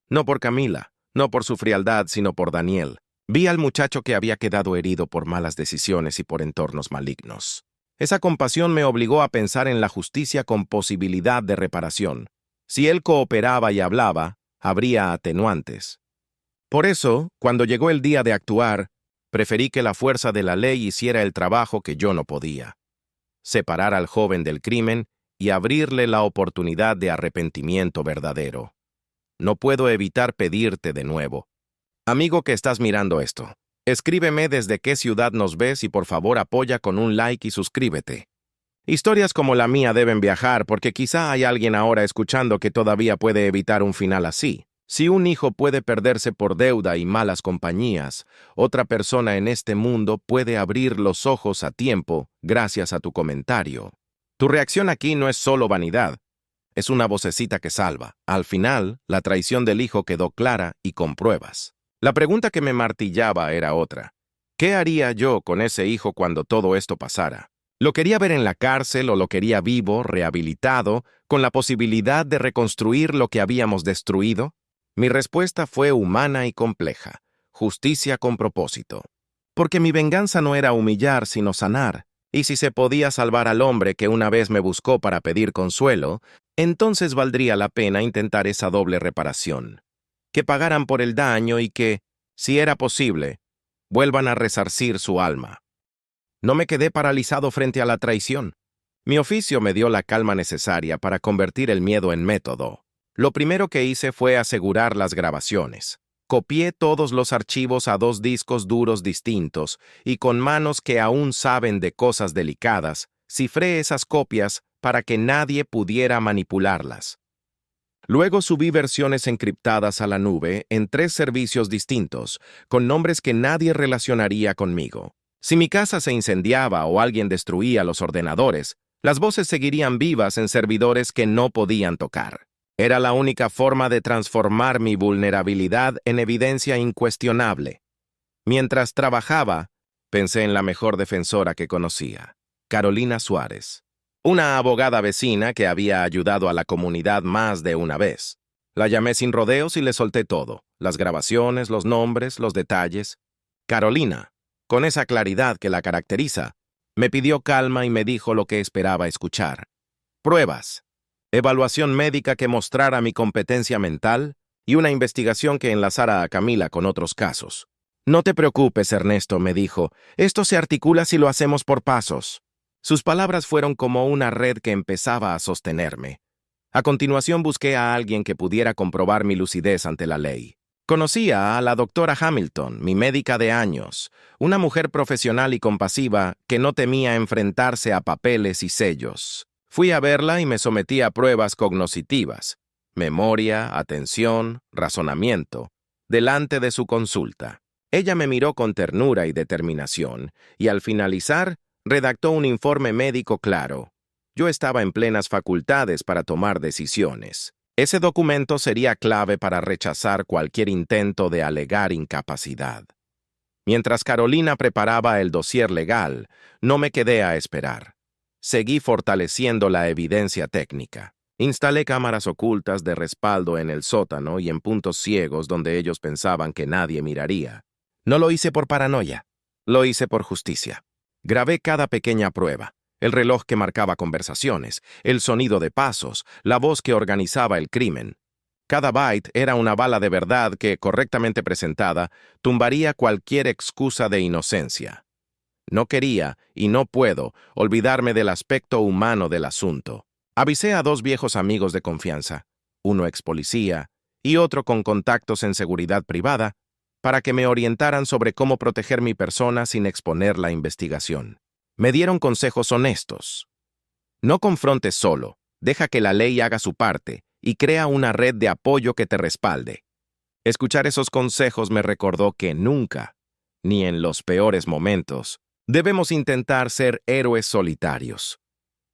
No por Camila, no por su frialdad, sino por Daniel. Vi al muchacho que había quedado herido por malas decisiones y por entornos malignos. Esa compasión me obligó a pensar en la justicia con posibilidad de reparación. Si él cooperaba y hablaba, habría atenuantes. Por eso, cuando llegó el día de actuar, preferí que la fuerza de la ley hiciera el trabajo que yo no podía. separar al joven del crimen y abrirle la oportunidad de arrepentimiento verdadero. No puedo evitar pedirte de nuevo. Amigo que estás mirando esto, escríbeme desde qué ciudad nos ves y por favor apoya con un like y suscríbete. Historias como la mía deben viajar porque quizá hay alguien ahora escuchando que todavía puede evitar un final así. Si un hijo puede perderse por deuda y malas compañías, otra persona en este mundo puede abrir los ojos a tiempo gracias a tu comentario. Tu reacción aquí no es solo vanidad, es una vocecita que salva. Al final, la traición del hijo quedó clara y con pruebas. La pregunta que me martillaba era otra. ¿Qué haría yo con ese hijo cuando todo esto pasara? ¿Lo quería ver en la cárcel o lo quería vivo, rehabilitado, con la posibilidad de reconstruir lo que habíamos destruido? Mi respuesta fue humana y compleja, justicia con propósito. Porque mi venganza no era humillar, sino sanar, y si se podía salvar al hombre que una vez me buscó para pedir consuelo, entonces valdría la pena intentar esa doble reparación. Que pagaran por el daño y que, si era posible, vuelvan a resarcir su alma. No me quedé paralizado frente a la traición. Mi oficio me dio la calma necesaria para convertir el miedo en método. Lo primero que hice fue asegurar las grabaciones. Copié todos los archivos a 2 discos duros distintos y con manos que aún saben de cosas delicadas, cifré esas copias para que nadie pudiera manipularlas. Luego subí versiones encriptadas a la nube en 3 servicios distintos, con nombres que nadie relacionaría conmigo. Si mi casa se incendiaba o alguien destruía los ordenadores, las voces seguirían vivas en servidores que no podían tocar. Era la única forma de transformar mi vulnerabilidad en evidencia incuestionable. Mientras trabajaba, pensé en la mejor defensora que conocía, Carolina Suárez, una abogada vecina que había ayudado a la comunidad más de una vez. La llamé sin rodeos y le solté todo, las grabaciones, los nombres, los detalles. Carolina, con esa claridad que la caracteriza, me pidió calma y me dijo lo que esperaba escuchar. Pruebas, evaluación médica que mostrara mi competencia mental y una investigación que enlazara a Camila con otros casos. No te preocupes, Ernesto, me dijo, esto se articula si lo hacemos por pasos. Sus palabras fueron como una red que empezaba a sostenerme. A continuación busqué a alguien que pudiera comprobar mi lucidez ante la ley. Conocía a la doctora Hamilton, mi médica de años, una mujer profesional y compasiva que no temía enfrentarse a papeles y sellos. Fui a verla y me sometí a pruebas cognitivas, memoria, atención, razonamiento, delante de su consulta. Ella me miró con ternura y determinación, y al finalizar, redactó un informe médico claro. Yo estaba en plenas facultades para tomar decisiones. Ese documento sería clave para rechazar cualquier intento de alegar incapacidad. Mientras Carolina preparaba el dossier legal, no me quedé a esperar. Seguí fortaleciendo la evidencia técnica. Instalé cámaras ocultas de respaldo en el sótano y en puntos ciegos donde ellos pensaban que nadie miraría. No lo hice por paranoia, lo hice por justicia. Grabé cada pequeña prueba, el reloj que marcaba conversaciones, el sonido de pasos, la voz que organizaba el crimen. Cada byte era una bala de verdad que, correctamente presentada, tumbaría cualquier excusa de inocencia. No quería, y no puedo, olvidarme del aspecto humano del asunto. Avisé a 2 viejos amigos de confianza, uno ex policía y otro con contactos en seguridad privada, para que me orientaran sobre cómo proteger mi persona sin exponer la investigación. Me dieron consejos honestos. No confrontes solo, deja que la ley haga su parte y crea una red de apoyo que te respalde. Escuchar esos consejos me recordó que nunca, ni en los peores momentos, debemos intentar ser héroes solitarios.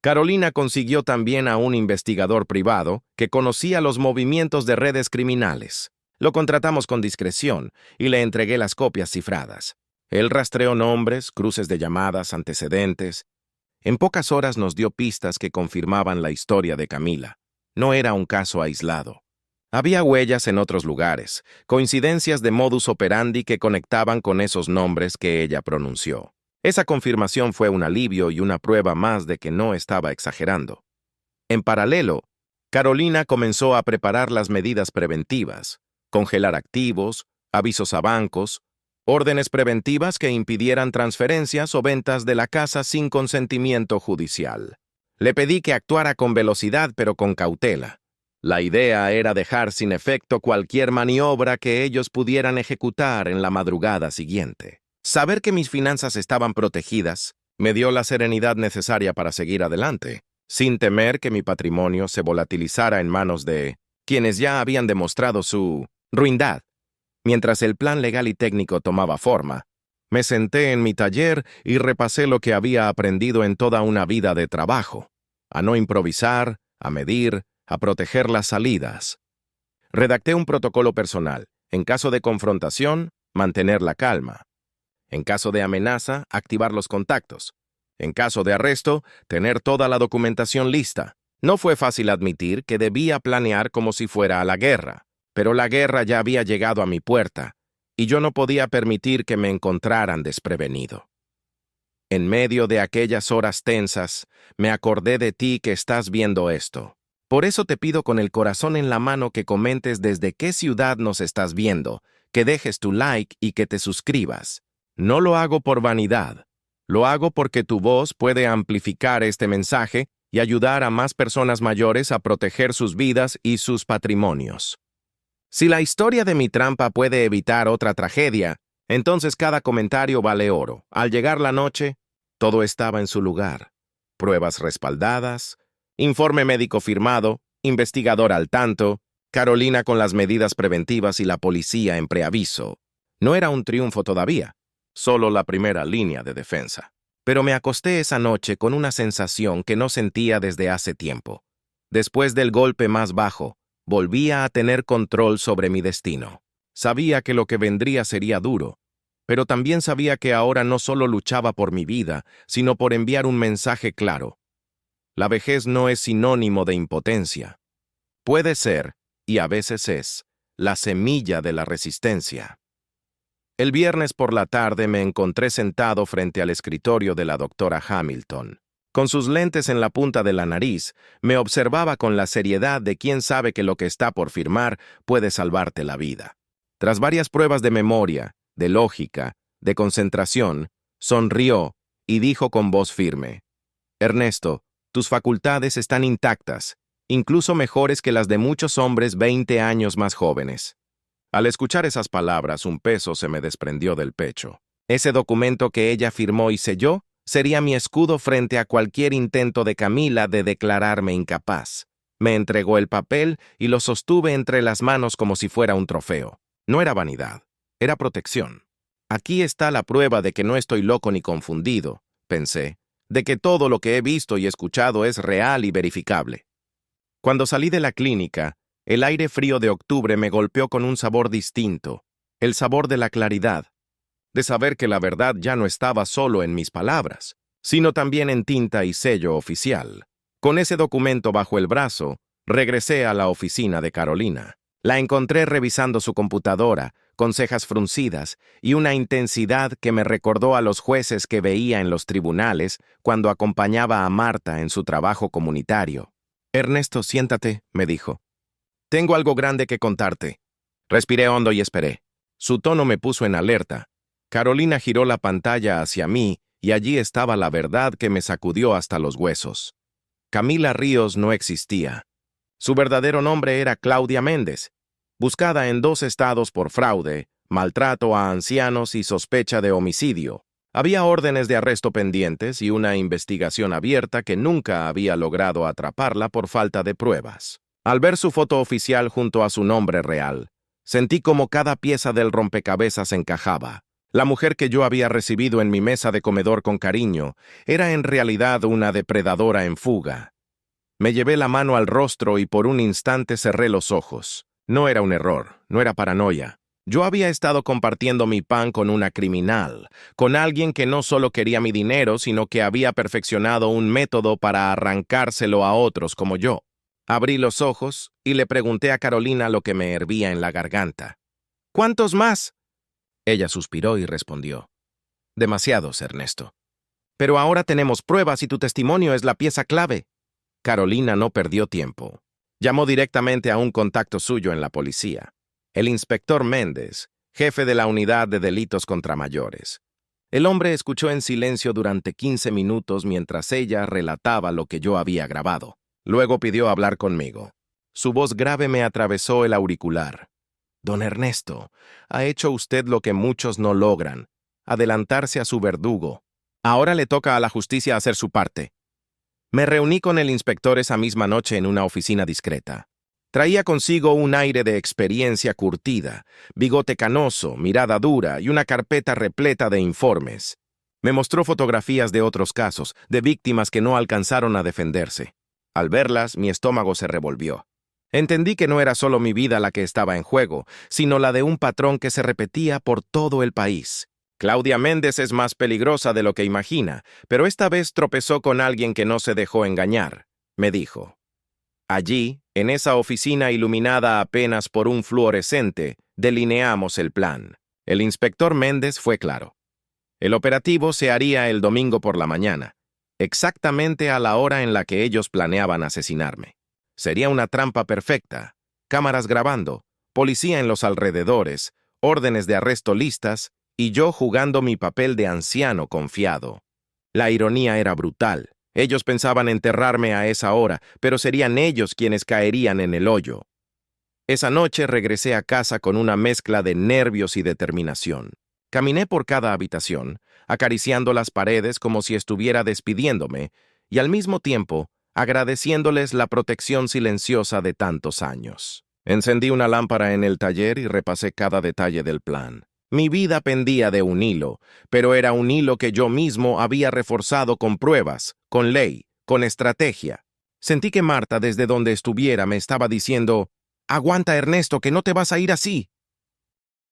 Carolina consiguió también a un investigador privado que conocía los movimientos de redes criminales. Lo contratamos con discreción y le entregué las copias cifradas. Él rastreó nombres, cruces de llamadas, antecedentes. En pocas horas nos dio pistas que confirmaban la historia de Camila. No era un caso aislado. Había huellas en otros lugares, coincidencias de modus operandi que conectaban con esos nombres que ella pronunció. Esa confirmación fue un alivio y una prueba más de que no estaba exagerando. En paralelo, Carolina comenzó a preparar las medidas preventivas, congelar activos, avisos a bancos, Órdenes preventivas que impidieran transferencias o ventas de la casa sin consentimiento judicial. Le pedí que actuara con velocidad pero con cautela. La idea era dejar sin efecto cualquier maniobra que ellos pudieran ejecutar en la madrugada siguiente. Saber que mis finanzas estaban protegidas me dio la serenidad necesaria para seguir adelante, sin temer que mi patrimonio se volatilizara en manos de quienes ya habían demostrado su ruindad. Mientras el plan legal y técnico tomaba forma, me senté en mi taller y repasé lo que había aprendido en toda una vida de trabajo, a no improvisar, a medir, a proteger las salidas. Redacté un protocolo personal. En caso de confrontación, mantener la calma. En caso de amenaza, activar los contactos. En caso de arresto, tener toda la documentación lista. No fue fácil admitir que debía planear como si fuera a la guerra, pero la guerra ya había llegado a mi puerta, y yo no podía permitir que me encontraran desprevenido. En medio de aquellas horas tensas, me acordé de ti que estás viendo esto. Por eso te pido con el corazón en la mano que comentes desde qué ciudad nos estás viendo, que dejes tu like y que te suscribas. No lo hago por vanidad. Lo hago porque tu voz puede amplificar este mensaje y ayudar a más personas mayores a proteger sus vidas y sus patrimonios. Si la historia de mi trampa puede evitar otra tragedia, entonces cada comentario vale oro. Al llegar la noche, todo estaba en su lugar. Pruebas respaldadas, informe médico firmado, investigador al tanto, Carolina con las medidas preventivas y la policía en preaviso. No era un triunfo todavía, solo la primera línea de defensa. Pero me acosté esa noche con una sensación que no sentía desde hace tiempo. Después del golpe más bajo, volvía a tener control sobre mi destino. Sabía que lo que vendría sería duro, pero también sabía que ahora no solo luchaba por mi vida, sino por enviar un mensaje claro. La vejez no es sinónimo de impotencia. Puede ser, y a veces es, la semilla de la resistencia. El viernes por la tarde me encontré sentado frente al escritorio de la doctora Hamilton. Con sus lentes en la punta de la nariz, me observaba con la seriedad de quien sabe que lo que está por firmar puede salvarte la vida. Tras varias pruebas de memoria, de lógica, de concentración, sonrió y dijo con voz firme: Ernesto, tus facultades están intactas, incluso mejores que las de muchos hombres 20 años más jóvenes. Al escuchar esas palabras, un peso se me desprendió del pecho. Ese documento que ella firmó y selló sería mi escudo frente a cualquier intento de Camila de declararme incapaz. Me entregó el papel y lo sostuve entre las manos como si fuera un trofeo. No era vanidad, era protección. Aquí está la prueba de que no estoy loco ni confundido, pensé, de que todo lo que he visto y escuchado es real y verificable. Cuando salí de la clínica, el aire frío de octubre me golpeó con un sabor distinto, el sabor de la claridad, de saber que la verdad ya no estaba solo en mis palabras, sino también en tinta y sello oficial. Con ese documento bajo el brazo, regresé a la oficina de Carolina. La encontré revisando su computadora, con cejas fruncidas y una intensidad que me recordó a los jueces que veía en los tribunales cuando acompañaba a Marta en su trabajo comunitario. Ernesto, siéntate, me dijo. Tengo algo grande que contarte. Respiré hondo y esperé. Su tono me puso en alerta. Carolina giró la pantalla hacia mí y allí estaba la verdad que me sacudió hasta los huesos. Camila Ríos no existía. Su verdadero nombre era Claudia Méndez, buscada en 2 estados por fraude, maltrato a ancianos y sospecha de homicidio. Había órdenes de arresto pendientes y una investigación abierta que nunca había logrado atraparla por falta de pruebas. Al ver su foto oficial junto a su nombre real, sentí como cada pieza del rompecabezas encajaba. La mujer que yo había recibido en mi mesa de comedor con cariño era en realidad una depredadora en fuga. Me llevé la mano al rostro y por un instante cerré los ojos. No era un error, no era paranoia. Yo había estado compartiendo mi pan con una criminal, con alguien que no solo quería mi dinero, sino que había perfeccionado un método para arrancárselo a otros como yo. Abrí los ojos y le pregunté a Carolina lo que me hervía en la garganta. ¿Cuántos más? Ella suspiró y respondió: Demasiados, Ernesto. Pero ahora tenemos pruebas y tu testimonio es la pieza clave. Carolina no perdió tiempo. Llamó directamente a un contacto suyo en la policía, el inspector Méndez, jefe de la unidad de delitos contra mayores. El hombre escuchó en silencio durante 15 minutos mientras ella relataba lo que yo había grabado. Luego pidió hablar conmigo. Su voz grave me atravesó el auricular. Don Ernesto, ha hecho usted lo que muchos no logran, adelantarse a su verdugo. Ahora le toca a la justicia hacer su parte. Me reuní con el inspector esa misma noche en una oficina discreta. Traía consigo un aire de experiencia curtida, bigote canoso, mirada dura y una carpeta repleta de informes. Me mostró fotografías de otros casos, de víctimas que no alcanzaron a defenderse. Al verlas, mi estómago se revolvió. Entendí que no era solo mi vida la que estaba en juego, sino la de un patrón que se repetía por todo el país. Claudia Méndez es más peligrosa de lo que imagina, pero esta vez tropezó con alguien que no se dejó engañar, me dijo. Allí, en esa oficina iluminada apenas por un fluorescente, delineamos el plan. El inspector Méndez fue claro. El operativo se haría el domingo por la mañana, exactamente a la hora en la que ellos planeaban asesinarme. Sería una trampa perfecta, cámaras grabando, policía en los alrededores, órdenes de arresto listas y yo jugando mi papel de anciano confiado. La ironía era brutal. Ellos pensaban enterrarme a esa hora, pero serían ellos quienes caerían en el hoyo. Esa noche regresé a casa con una mezcla de nervios y determinación. Caminé por cada habitación, acariciando las paredes como si estuviera despidiéndome, y al mismo tiempo agradeciéndoles la protección silenciosa de tantos años. Encendí una lámpara en el taller y repasé cada detalle del plan. Mi vida pendía de un hilo, pero era un hilo que yo mismo había reforzado con pruebas, con ley, con estrategia. Sentí que Marta, desde donde estuviera, me estaba diciendo, «Aguanta, Ernesto, que no te vas a ir así».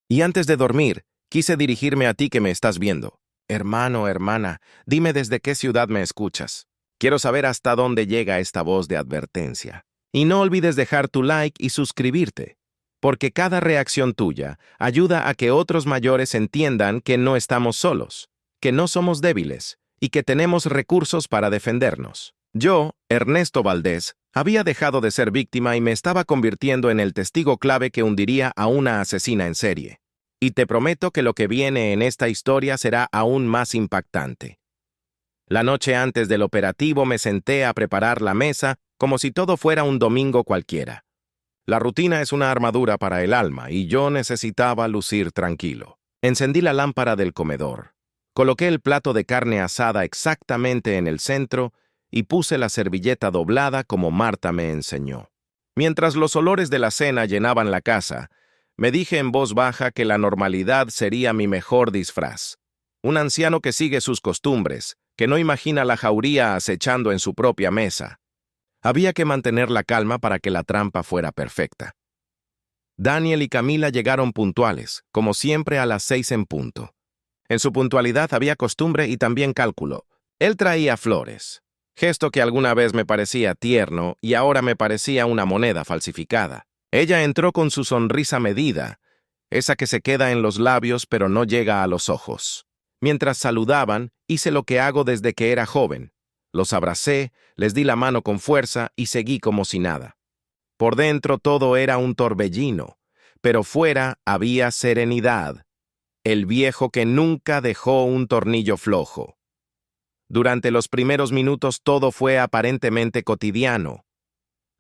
Y antes de dormir, quise dirigirme a ti que me estás viendo. Hermano, hermana, dime desde qué ciudad me escuchas. Quiero saber hasta dónde llega esta voz de advertencia. Y no olvides dejar tu like y suscribirte, porque cada reacción tuya ayuda a que otros mayores entiendan que no estamos solos, que no somos débiles y que tenemos recursos para defendernos. Yo, Ernesto Valdés, había dejado de ser víctima y me estaba convirtiendo en el testigo clave que hundiría a una asesina en serie. Y te prometo que lo que viene en esta historia será aún más impactante. La noche antes del operativo me senté a preparar la mesa como si todo fuera un domingo cualquiera. La rutina es una armadura para el alma y yo necesitaba lucir tranquilo. Encendí la lámpara del comedor. Coloqué el plato de carne asada exactamente en el centro y puse la servilleta doblada como Marta me enseñó. Mientras los olores de la cena llenaban la casa, me dije en voz baja que la normalidad sería mi mejor disfraz. Un anciano que sigue sus costumbres, que no imagina la jauría acechando en su propia mesa. Había que mantener la calma para que la trampa fuera perfecta. Daniel y Camila llegaron puntuales, como siempre a las 6 en punto. En su puntualidad había costumbre y también cálculo. Él traía flores, gesto que alguna vez me parecía tierno y ahora me parecía una moneda falsificada. Ella entró con su sonrisa medida, esa que se queda en los labios pero no llega a los ojos. Mientras saludaban, hice lo que hago desde que era joven. Los abracé, les di la mano con fuerza y seguí como si nada. Por dentro todo era un torbellino, pero fuera había serenidad. El viejo que nunca dejó un tornillo flojo. Durante los primeros minutos todo fue aparentemente cotidiano.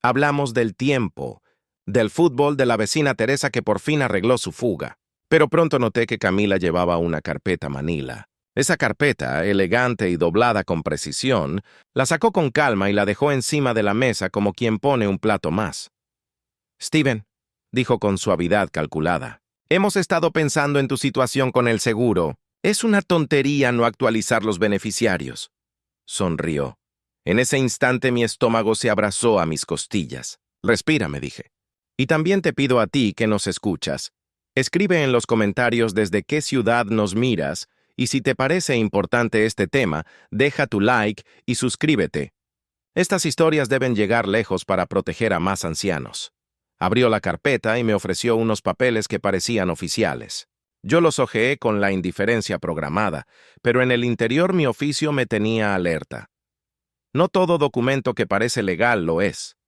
Hablamos del tiempo, del fútbol de la vecina Teresa que por fin arregló su fuga. Pero pronto noté que Camila llevaba una carpeta manila. Esa carpeta, elegante y doblada con precisión, la sacó con calma y la dejó encima de la mesa como quien pone un plato más. «Steven», dijo con suavidad calculada, «hemos estado pensando en tu situación con el seguro. Es una tontería no actualizar los beneficiarios». Sonrió. En ese instante mi estómago se abrazó a mis costillas. «Respira», me dije. «Y también te pido a ti que nos escuchas. Escribe en los comentarios desde qué ciudad nos miras y si te parece importante este tema, deja tu like y suscríbete. Estas historias deben llegar lejos para proteger a más ancianos». Abrió la carpeta y me ofreció unos papeles que parecían oficiales. Yo los hojeé con la indiferencia programada, pero en el interior mi oficio me tenía alerta. No todo documento que parece legal lo es.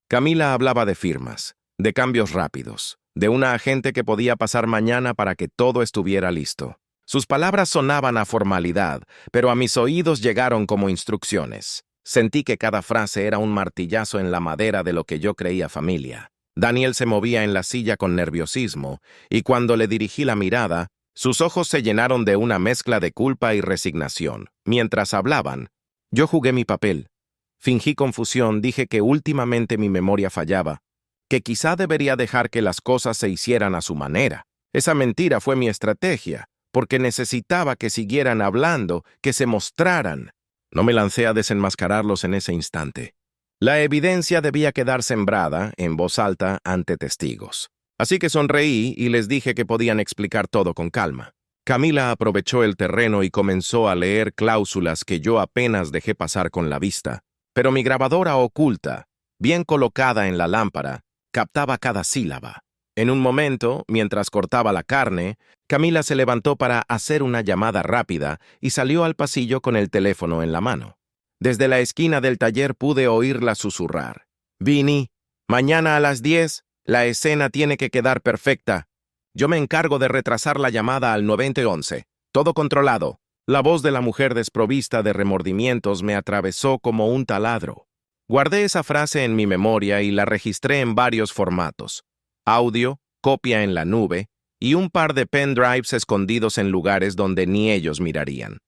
Camila hablaba de firmas, de cambios rápidos, de una agente que podía pasar mañana para que todo estuviera listo. Sus palabras sonaban a formalidad, pero a mis oídos llegaron como instrucciones. Sentí que cada frase era un martillazo en la madera de lo que yo creía familia. Daniel se movía en la silla con nerviosismo, y cuando le dirigí la mirada, sus ojos se llenaron de una mezcla de culpa y resignación. Mientras hablaban, yo jugué mi papel. Fingí confusión, dije que últimamente mi memoria fallaba, que quizá debería dejar que las cosas se hicieran a su manera. Esa mentira fue mi estrategia, porque necesitaba que siguieran hablando, que se mostraran. No me lancé a desenmascararlos en ese instante. La evidencia debía quedar sembrada, en voz alta, ante testigos. Así que sonreí y les dije que podían explicar todo con calma. Camila aprovechó el terreno y comenzó a leer cláusulas que yo apenas dejé pasar con la vista. Pero mi grabadora oculta, bien colocada en la lámpara, captaba cada sílaba. En un momento, mientras cortaba la carne, Camila se levantó para hacer una llamada rápida y salió al pasillo con el teléfono en la mano. Desde la esquina del taller pude oírla susurrar. «Vini, mañana a las 10, la escena tiene que quedar perfecta. Yo me encargo de retrasar la llamada al 911. Todo controlado». La voz de la mujer desprovista de remordimientos me atravesó como un taladro. Guardé esa frase en mi memoria y la registré en varios formatos: audio, copia en la nube y un par de pendrives escondidos en lugares donde ni ellos mirarían.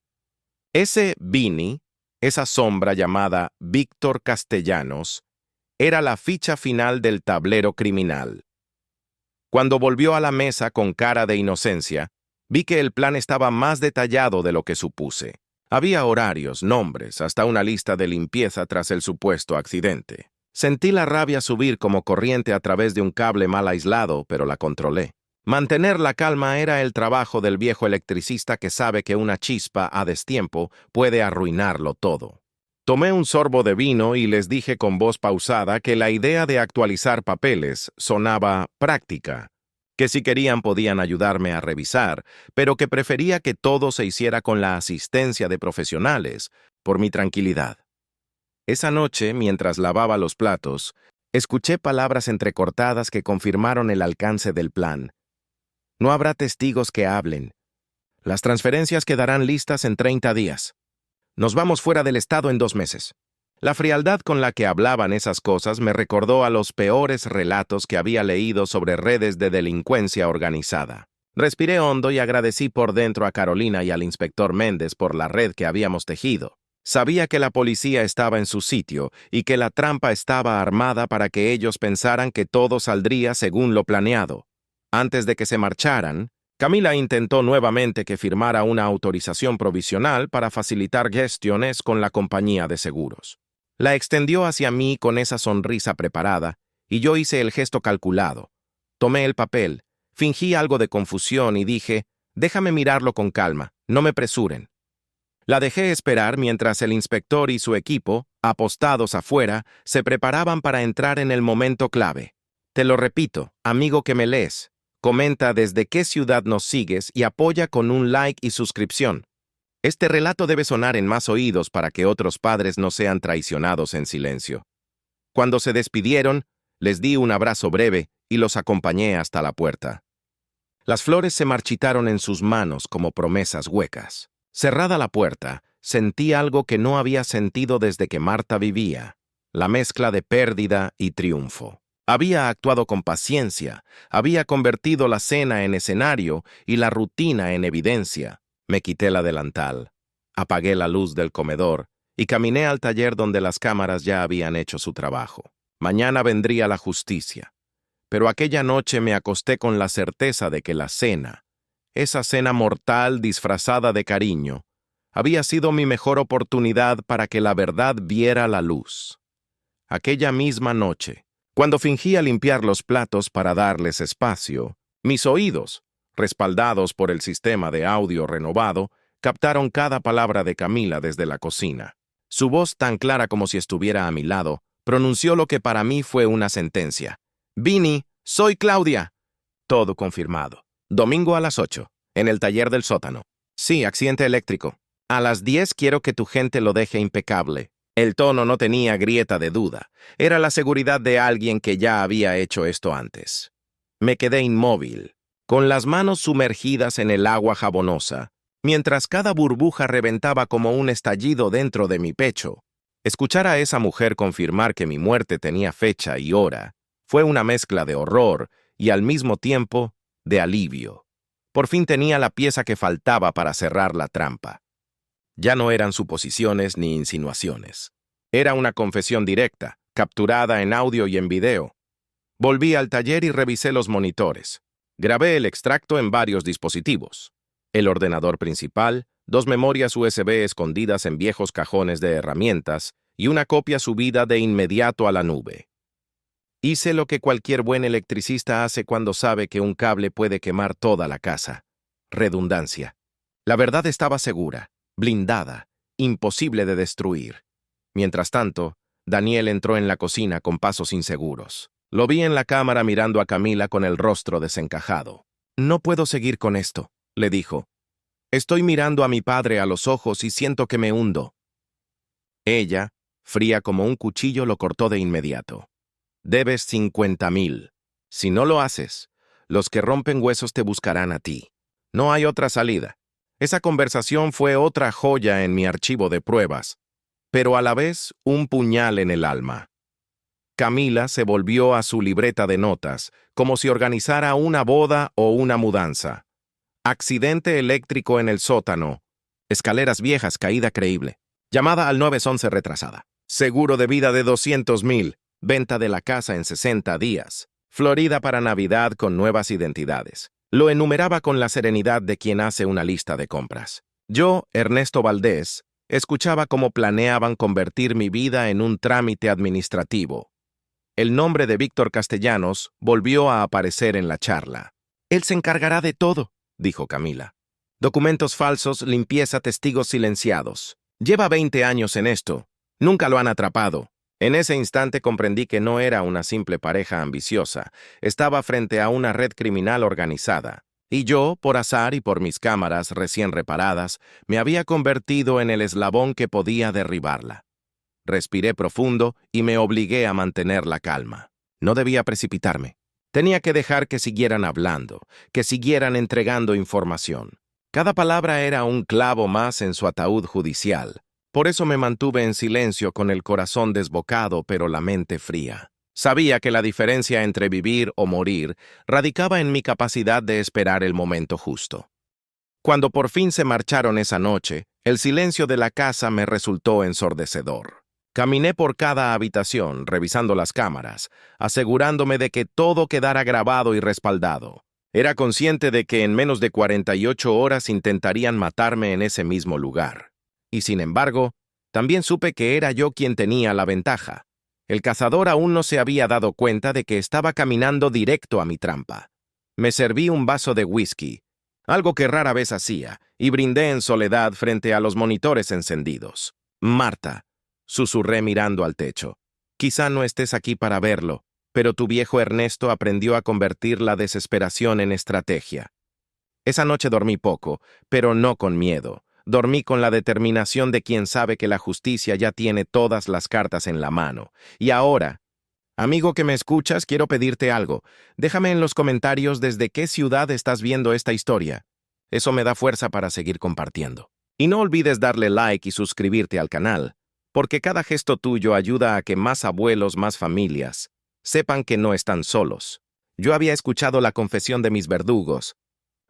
Ese Vini, esa sombra llamada Víctor Castellanos, era la ficha final del tablero criminal. Cuando volvió a la mesa con cara de inocencia, vi que el plan estaba más detallado de lo que supuse. Había horarios, nombres, hasta una lista de limpieza tras el supuesto accidente. Sentí la rabia subir como corriente a través de un cable mal aislado, pero la controlé. Mantener la calma era el trabajo del viejo electricista que sabe que una chispa a destiempo puede arruinarlo todo. Tomé un sorbo de vino y les dije con voz pausada que la idea de actualizar papeles sonaba práctica, que si querían podían ayudarme a revisar, pero que prefería que todo se hiciera con la asistencia de profesionales, por mi tranquilidad. Esa noche, mientras lavaba los platos, escuché palabras entrecortadas que confirmaron el alcance del plan. No habrá testigos que hablen. Las transferencias quedarán listas en 30 días. Nos vamos fuera del estado en 2 meses. La frialdad con la que hablaban esas cosas me recordó a los peores relatos que había leído sobre redes de delincuencia organizada. Respiré hondo y agradecí por dentro a Carolina y al inspector Méndez por la red que habíamos tejido. Sabía que la policía estaba en su sitio y que la trampa estaba armada para que ellos pensaran que todo saldría según lo planeado. Antes de que se marcharan, Camila intentó nuevamente que firmara una autorización provisional para facilitar gestiones con la compañía de seguros. La extendió hacia mí con esa sonrisa preparada, y yo hice el gesto calculado. Tomé el papel, fingí algo de confusión y dije, «Déjame mirarlo con calma, no me apresuren». La dejé esperar mientras el inspector y su equipo, apostados afuera, se preparaban para entrar en el momento clave. Te lo repito, amigo que me lees, comenta desde qué ciudad nos sigues y apoya con un like y suscripción. Este relato debe sonar en más oídos para que otros padres no sean traicionados en silencio. Cuando se despidieron, les di un abrazo breve y los acompañé hasta la puerta. Las flores se marchitaron en sus manos como promesas huecas. Cerrada la puerta, sentí algo que no había sentido desde que Marta vivía, la mezcla de pérdida y triunfo. Había actuado con paciencia, había convertido la cena en escenario y la rutina en evidencia. Me quité el delantal, apagué la luz del comedor y caminé al taller donde las cámaras ya habían hecho su trabajo. Mañana vendría la justicia, pero aquella noche me acosté con la certeza de que la cena, esa cena mortal disfrazada de cariño, había sido mi mejor oportunidad para que la verdad viera la luz. Aquella misma noche, cuando fingía limpiar los platos para darles espacio, mis oídos, respaldados por el sistema de audio renovado, captaron cada palabra de Camila desde la cocina. Su voz, tan clara como si estuviera a mi lado, pronunció lo que para mí fue una sentencia. «Vini, soy Claudia». Todo confirmado. Domingo a las 8, en el taller del sótano. Sí, accidente eléctrico. A las 10 quiero que tu gente lo deje impecable. El tono no tenía grieta de duda. Era la seguridad de alguien que ya había hecho esto antes. Me quedé inmóvil, con las manos sumergidas en el agua jabonosa, mientras cada burbuja reventaba como un estallido dentro de mi pecho. Escuchar a esa mujer confirmar que mi muerte tenía fecha y hora fue una mezcla de horror y al mismo tiempo de alivio. Por fin tenía la pieza que faltaba para cerrar la trampa. Ya no eran suposiciones ni insinuaciones. Era una confesión directa, capturada en audio y en video. Volví al taller y revisé los monitores. Grabé el extracto en varios dispositivos. El ordenador principal, 2 memorias USB escondidas en viejos cajones de herramientas y una copia subida de inmediato a la nube. Hice lo que cualquier buen electricista hace cuando sabe que un cable puede quemar toda la casa. Redundancia. La verdad estaba segura, blindada, imposible de destruir. Mientras tanto, Daniel entró en la cocina con pasos inseguros. Lo vi en la cámara mirando a Camila con el rostro desencajado. «No puedo seguir con esto», le dijo. «Estoy mirando a mi padre a los ojos y siento que me hundo». Ella, fría como un cuchillo, lo cortó de inmediato. «Debes 50,000. Si no lo haces, los que rompen huesos te buscarán a ti. No hay otra salida». Esa conversación fue otra joya en mi archivo de pruebas, pero a la vez un puñal en el alma. Camila se volvió a su libreta de notas, como si organizara una boda o una mudanza. Accidente eléctrico en el sótano. Escaleras viejas, caída creíble. Llamada al 911 retrasada. Seguro de vida de 200,000. Venta de la casa en 60 días. Florida para Navidad con nuevas identidades. Lo enumeraba con la serenidad de quien hace una lista de compras. Yo, Ernesto Valdés, escuchaba cómo planeaban convertir mi vida en un trámite administrativo. El nombre de Víctor Castellanos volvió a aparecer en la charla. «Él se encargará de todo», dijo Camila. «Documentos falsos, limpieza, testigos silenciados. Lleva 20 años en esto. Nunca lo han atrapado». En ese instante comprendí que no era una simple pareja ambiciosa. Estaba frente a una red criminal organizada. Y yo, por azar y por mis cámaras recién reparadas, me había convertido en el eslabón que podía derribarla. Respiré profundo y me obligué a mantener la calma. No debía precipitarme. Tenía que dejar que siguieran hablando, que siguieran entregando información. Cada palabra era un clavo más en su ataúd judicial. Por eso me mantuve en silencio con el corazón desbocado pero la mente fría. Sabía que la diferencia entre vivir o morir radicaba en mi capacidad de esperar el momento justo. Cuando por fin se marcharon esa noche, el silencio de la casa me resultó ensordecedor. Caminé por cada habitación, revisando las cámaras, asegurándome de que todo quedara grabado y respaldado. Era consciente de que en menos de 48 horas intentarían matarme en ese mismo lugar. Y sin embargo, también supe que era yo quien tenía la ventaja. El cazador aún no se había dado cuenta de que estaba caminando directo a mi trampa. Me serví un vaso de whisky, algo que rara vez hacía, y brindé en soledad frente a los monitores encendidos. «Marta», susurré mirando al techo. «Quizá no estés aquí para verlo, pero tu viejo Ernesto aprendió a convertir la desesperación en estrategia». Esa noche dormí poco, pero no con miedo. Dormí con la determinación de quien sabe que la justicia ya tiene todas las cartas en la mano. Y ahora, amigo que me escuchas, quiero pedirte algo. Déjame en los comentarios desde qué ciudad estás viendo esta historia. Eso me da fuerza para seguir compartiendo. Y no olvides darle like y suscribirte al canal, porque cada gesto tuyo ayuda a que más abuelos, más familias, sepan que no están solos. Yo había escuchado la confesión de mis verdugos.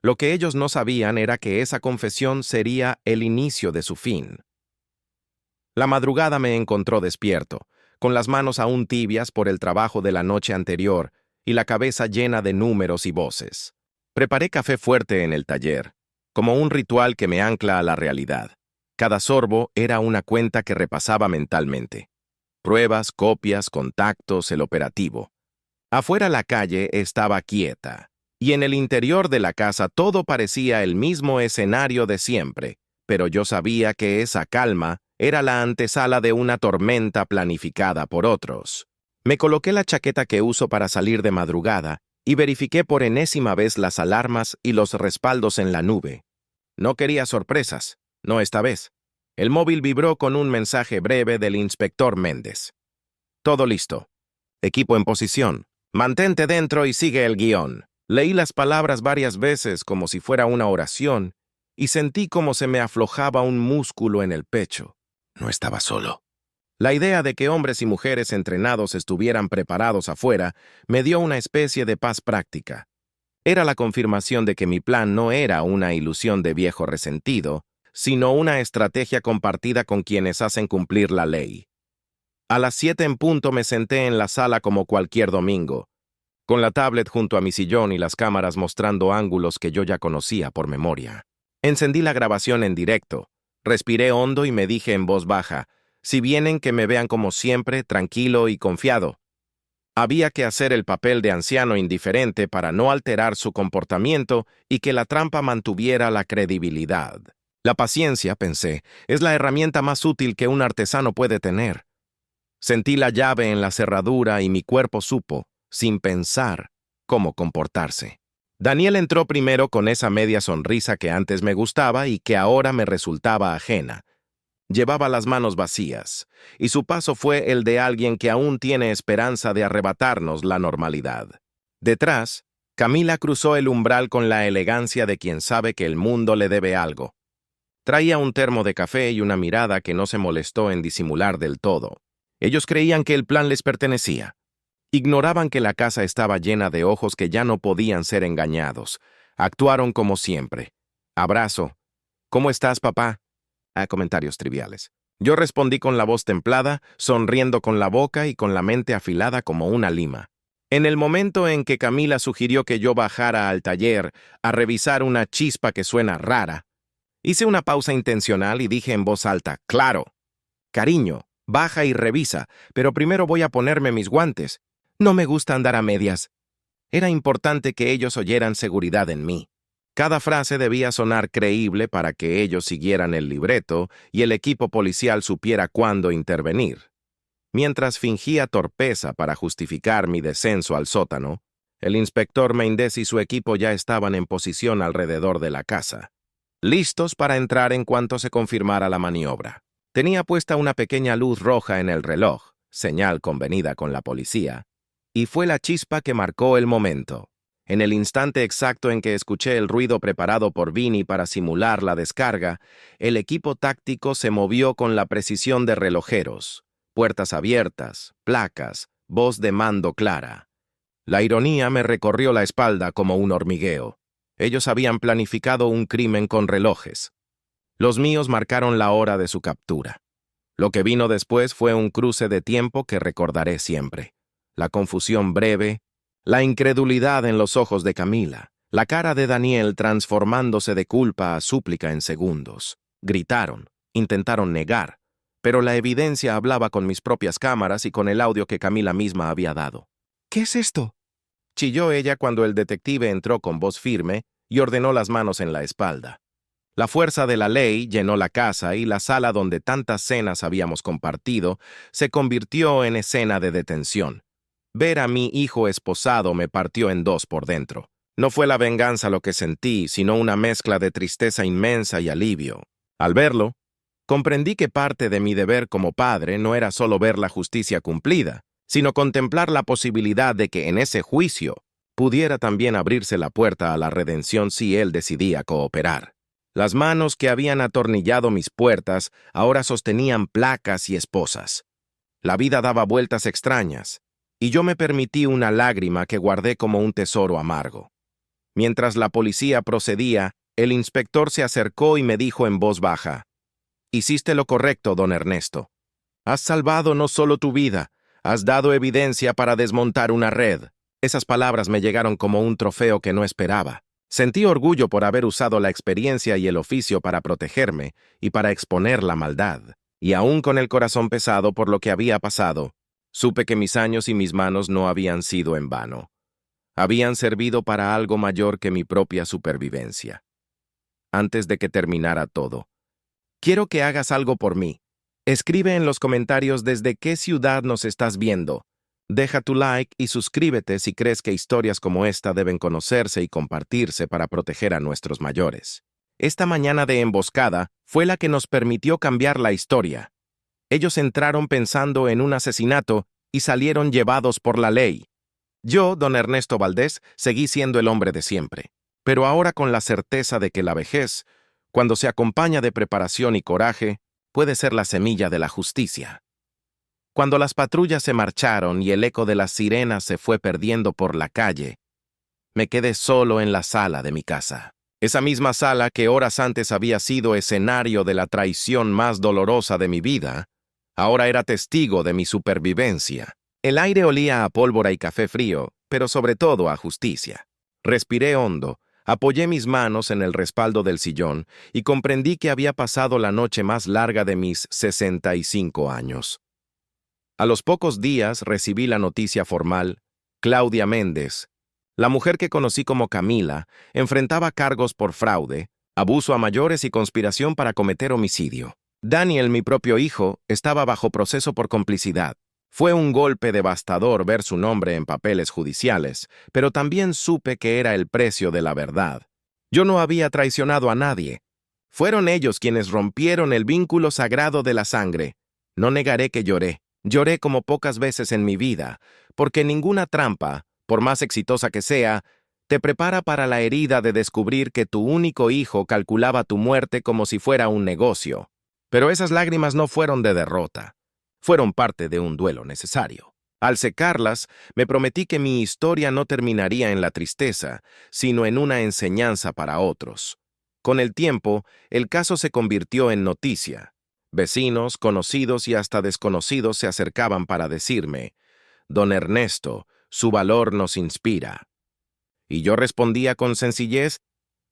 Lo que ellos no sabían era que esa confesión sería el inicio de su fin. La madrugada me encontró despierto, con las manos aún tibias por el trabajo de la noche anterior y la cabeza llena de números y voces. Preparé café fuerte en el taller, como un ritual que me ancla a la realidad. Cada sorbo era una cuenta que repasaba mentalmente. Pruebas, copias, contactos, el operativo. Afuera la calle estaba quieta. Y en el interior de la casa todo parecía el mismo escenario de siempre, pero yo sabía que esa calma era la antesala de una tormenta planificada por otros. Me coloqué la chaqueta que uso para salir de madrugada y verifiqué por enésima vez las alarmas y los respaldos en la nube. No quería sorpresas, no esta vez. El móvil vibró con un mensaje breve del inspector Méndez. «Todo listo. Equipo en posición. Mantente dentro y sigue el guión. Leí las palabras varias veces como si fuera una oración y sentí como se me aflojaba un músculo en el pecho. No estaba solo. La idea de que hombres y mujeres entrenados estuvieran preparados afuera me dio una especie de paz práctica. Era la confirmación de que mi plan no era una ilusión de viejo resentido, sino una estrategia compartida con quienes hacen cumplir la ley. A las 7 en punto me senté en la sala como cualquier domingo, con la tablet junto a mi sillón y las cámaras mostrando ángulos que yo ya conocía por memoria. Encendí la grabación en directo, respiré hondo y me dije en voz baja, si vienen que me vean como siempre, tranquilo y confiado. Había que hacer el papel de anciano indiferente para no alterar su comportamiento y que la trampa mantuviera la credibilidad. La paciencia, pensé, es la herramienta más útil que un artesano puede tener. Sentí la llave en la cerradura y mi cuerpo supo, sin pensar, cómo comportarse. Daniel entró primero con esa media sonrisa que antes me gustaba y que ahora me resultaba ajena. Llevaba las manos vacías, y su paso fue el de alguien que aún tiene esperanza de arrebatarnos la normalidad. Detrás, Camila cruzó el umbral con la elegancia de quien sabe que el mundo le debe algo. Traía un termo de café y una mirada que no se molestó en disimular del todo. Ellos creían que el plan les pertenecía. Ignoraban que la casa estaba llena de ojos que ya no podían ser engañados. Actuaron como siempre. Abrazo. ¿Cómo estás, papá? A comentarios triviales. Yo respondí con la voz templada, sonriendo con la boca y con la mente afilada como una lima. En el momento en que Camila sugirió que yo bajara al taller a revisar una chispa que suena rara, hice una pausa intencional y dije en voz alta, claro. Cariño, baja y revisa, pero primero voy a ponerme mis guantes. No me gusta andar a medias. Era importante que ellos oyeran seguridad en mí. Cada frase debía sonar creíble para que ellos siguieran el libreto y el equipo policial supiera cuándo intervenir. Mientras fingía torpeza para justificar mi descenso al sótano, el inspector Méndez y su equipo ya estaban en posición alrededor de la casa, listos para entrar en cuanto se confirmara la maniobra. Tenía puesta una pequeña luz roja en el reloj, señal convenida con la policía, y fue la chispa que marcó el momento. En el instante exacto en que escuché el ruido preparado por Vini para simular la descarga, el equipo táctico se movió con la precisión de relojeros. Puertas abiertas, placas, voz de mando clara. La ironía me recorrió la espalda como un hormigueo. Ellos habían planificado un crimen con relojes. Los míos marcaron la hora de su captura. Lo que vino después fue un cruce de tiempo que recordaré siempre. La confusión breve, la incredulidad en los ojos de Camila, la cara de Daniel transformándose de culpa a súplica en segundos. Gritaron, intentaron negar, pero la evidencia hablaba con mis propias cámaras y con el audio que Camila misma había dado. ¿Qué es esto?, chilló ella cuando el detective entró con voz firme y ordenó las manos en la espalda. La fuerza de la ley llenó la casa y la sala donde tantas cenas habíamos compartido se convirtió en escena de detención. Ver a mi hijo esposado me partió en dos por dentro. No fue la venganza lo que sentí, sino una mezcla de tristeza inmensa y alivio. Al verlo, comprendí que parte de mi deber como padre no era solo ver la justicia cumplida, sino contemplar la posibilidad de que en ese juicio pudiera también abrirse la puerta a la redención si él decidía cooperar. Las manos que habían atornillado mis puertas ahora sostenían placas y esposas. La vida daba vueltas extrañas, y yo me permití una lágrima que guardé como un tesoro amargo. Mientras la policía procedía, el inspector se acercó y me dijo en voz baja, «Hiciste lo correcto, don Ernesto. Has salvado no solo tu vida, has dado evidencia para desmontar una red». Esas palabras me llegaron como un trofeo que no esperaba. Sentí orgullo por haber usado la experiencia y el oficio para protegerme y para exponer la maldad. Y aún con el corazón pesado por lo que había pasado, supe que mis años y mis manos no habían sido en vano. Habían servido para algo mayor que mi propia supervivencia. Antes de que terminara todo, quiero que hagas algo por mí. Escribe en los comentarios desde qué ciudad nos estás viendo. Deja tu like y suscríbete si crees que historias como esta deben conocerse y compartirse para proteger a nuestros mayores. Esta mañana de emboscada fue la que nos permitió cambiar la historia. Ellos entraron pensando en un asesinato y salieron llevados por la ley. Yo, don Ernesto Valdés, seguí siendo el hombre de siempre, pero ahora con la certeza de que la vejez, cuando se acompaña de preparación y coraje, puede ser la semilla de la justicia. Cuando las patrullas se marcharon y el eco de las sirenas se fue perdiendo por la calle, me quedé solo en la sala de mi casa. Esa misma sala que horas antes había sido escenario de la traición más dolorosa de mi vida, ahora era testigo de mi supervivencia. El aire olía a pólvora y café frío, pero sobre todo a justicia. Respiré hondo, apoyé mis manos en el respaldo del sillón y comprendí que había pasado la noche más larga de mis 65 años. A los pocos días recibí la noticia formal: Claudia Méndez, la mujer que conocí como Camila, enfrentaba cargos por fraude, abuso a mayores y conspiración para cometer homicidio. Daniel, mi propio hijo, estaba bajo proceso por complicidad. Fue un golpe devastador ver su nombre en papeles judiciales, pero también supe que era el precio de la verdad. Yo no había traicionado a nadie. Fueron ellos quienes rompieron el vínculo sagrado de la sangre. No negaré que lloré. Lloré como pocas veces en mi vida, porque ninguna trampa, por más exitosa que sea, te prepara para la herida de descubrir que tu único hijo calculaba tu muerte como si fuera un negocio. Pero esas lágrimas no fueron de derrota. Fueron parte de un duelo necesario. Al secarlas, me prometí que mi historia no terminaría en la tristeza, sino en una enseñanza para otros. Con el tiempo, el caso se convirtió en noticia. Vecinos, conocidos y hasta desconocidos se acercaban para decirme: «Don Ernesto, su valor nos inspira». Y yo respondía con sencillez: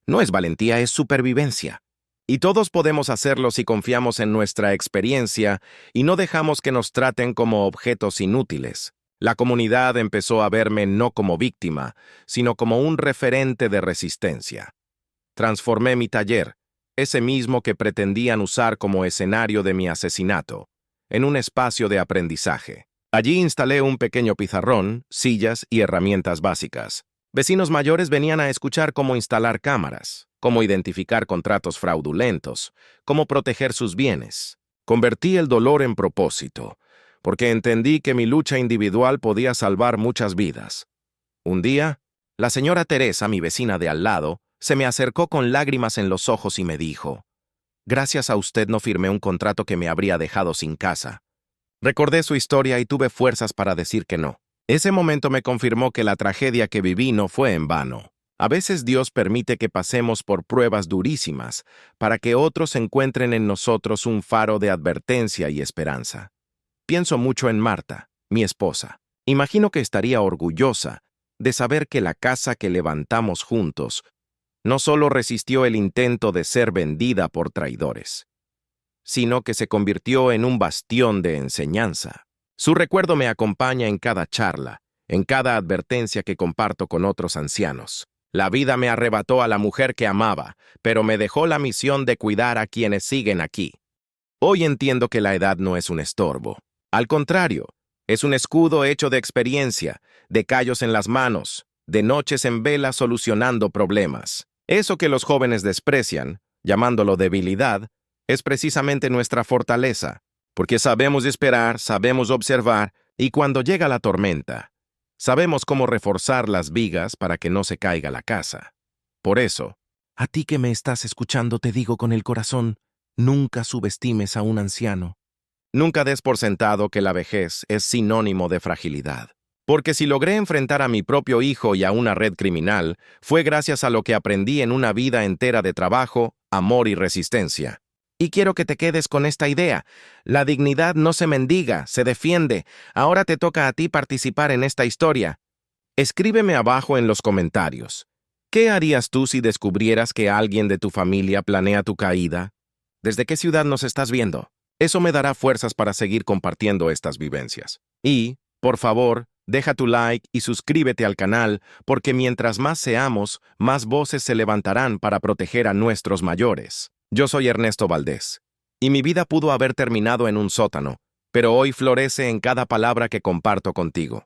«No es valentía, es supervivencia. Y todos podemos hacerlo si confiamos en nuestra experiencia y no dejamos que nos traten como objetos inútiles». La comunidad empezó a verme no como víctima, sino como un referente de resistencia. Transformé mi taller, ese mismo que pretendían usar como escenario de mi asesinato, en un espacio de aprendizaje. Allí instalé un pequeño pizarrón, sillas y herramientas básicas. Vecinos mayores venían a escuchar cómo instalar cámaras, cómo identificar contratos fraudulentos, cómo proteger sus bienes. Convertí el dolor en propósito, porque entendí que mi lucha individual podía salvar muchas vidas. Un día, la señora Teresa, mi vecina de al lado, se me acercó con lágrimas en los ojos y me dijo: «Gracias a usted no firmé un contrato que me habría dejado sin casa». Recordé su historia y tuve fuerzas para decir que no. Ese momento me confirmó que la tragedia que viví no fue en vano. A veces Dios permite que pasemos por pruebas durísimas para que otros encuentren en nosotros un faro de advertencia y esperanza. Pienso mucho en Marta, mi esposa. Imagino que estaría orgullosa de saber que la casa que levantamos juntos no solo resistió el intento de ser vendida por traidores, sino que se convirtió en un bastión de enseñanza. Su recuerdo me acompaña en cada charla, en cada advertencia que comparto con otros ancianos. La vida me arrebató a la mujer que amaba, pero me dejó la misión de cuidar a quienes siguen aquí. Hoy entiendo que la edad no es un estorbo. Al contrario, es un escudo hecho de experiencia, de callos en las manos, de noches en vela solucionando problemas. Eso que los jóvenes desprecian, llamándolo debilidad, es precisamente nuestra fortaleza, porque sabemos esperar, sabemos observar, y cuando llega la tormenta, sabemos cómo reforzar las vigas para que no se caiga la casa. Por eso, a ti que me estás escuchando te digo con el corazón: nunca subestimes a un anciano. Nunca des por sentado que la vejez es sinónimo de fragilidad. Porque si logré enfrentar a mi propio hijo y a una red criminal, fue gracias a lo que aprendí en una vida entera de trabajo, amor y resistencia. Y quiero que te quedes con esta idea: la dignidad no se mendiga, se defiende. Ahora te toca a ti participar en esta historia. Escríbeme abajo en los comentarios: ¿qué harías tú si descubrieras que alguien de tu familia planea tu caída? ¿Desde qué ciudad nos estás viendo? Eso me dará fuerzas para seguir compartiendo estas vivencias. Y, por favor, deja tu like y suscríbete al canal, porque mientras más seamos, más voces se levantarán para proteger a nuestros mayores. Yo soy Ernesto Valdés, y mi vida pudo haber terminado en un sótano, pero hoy florece en cada palabra que comparto contigo.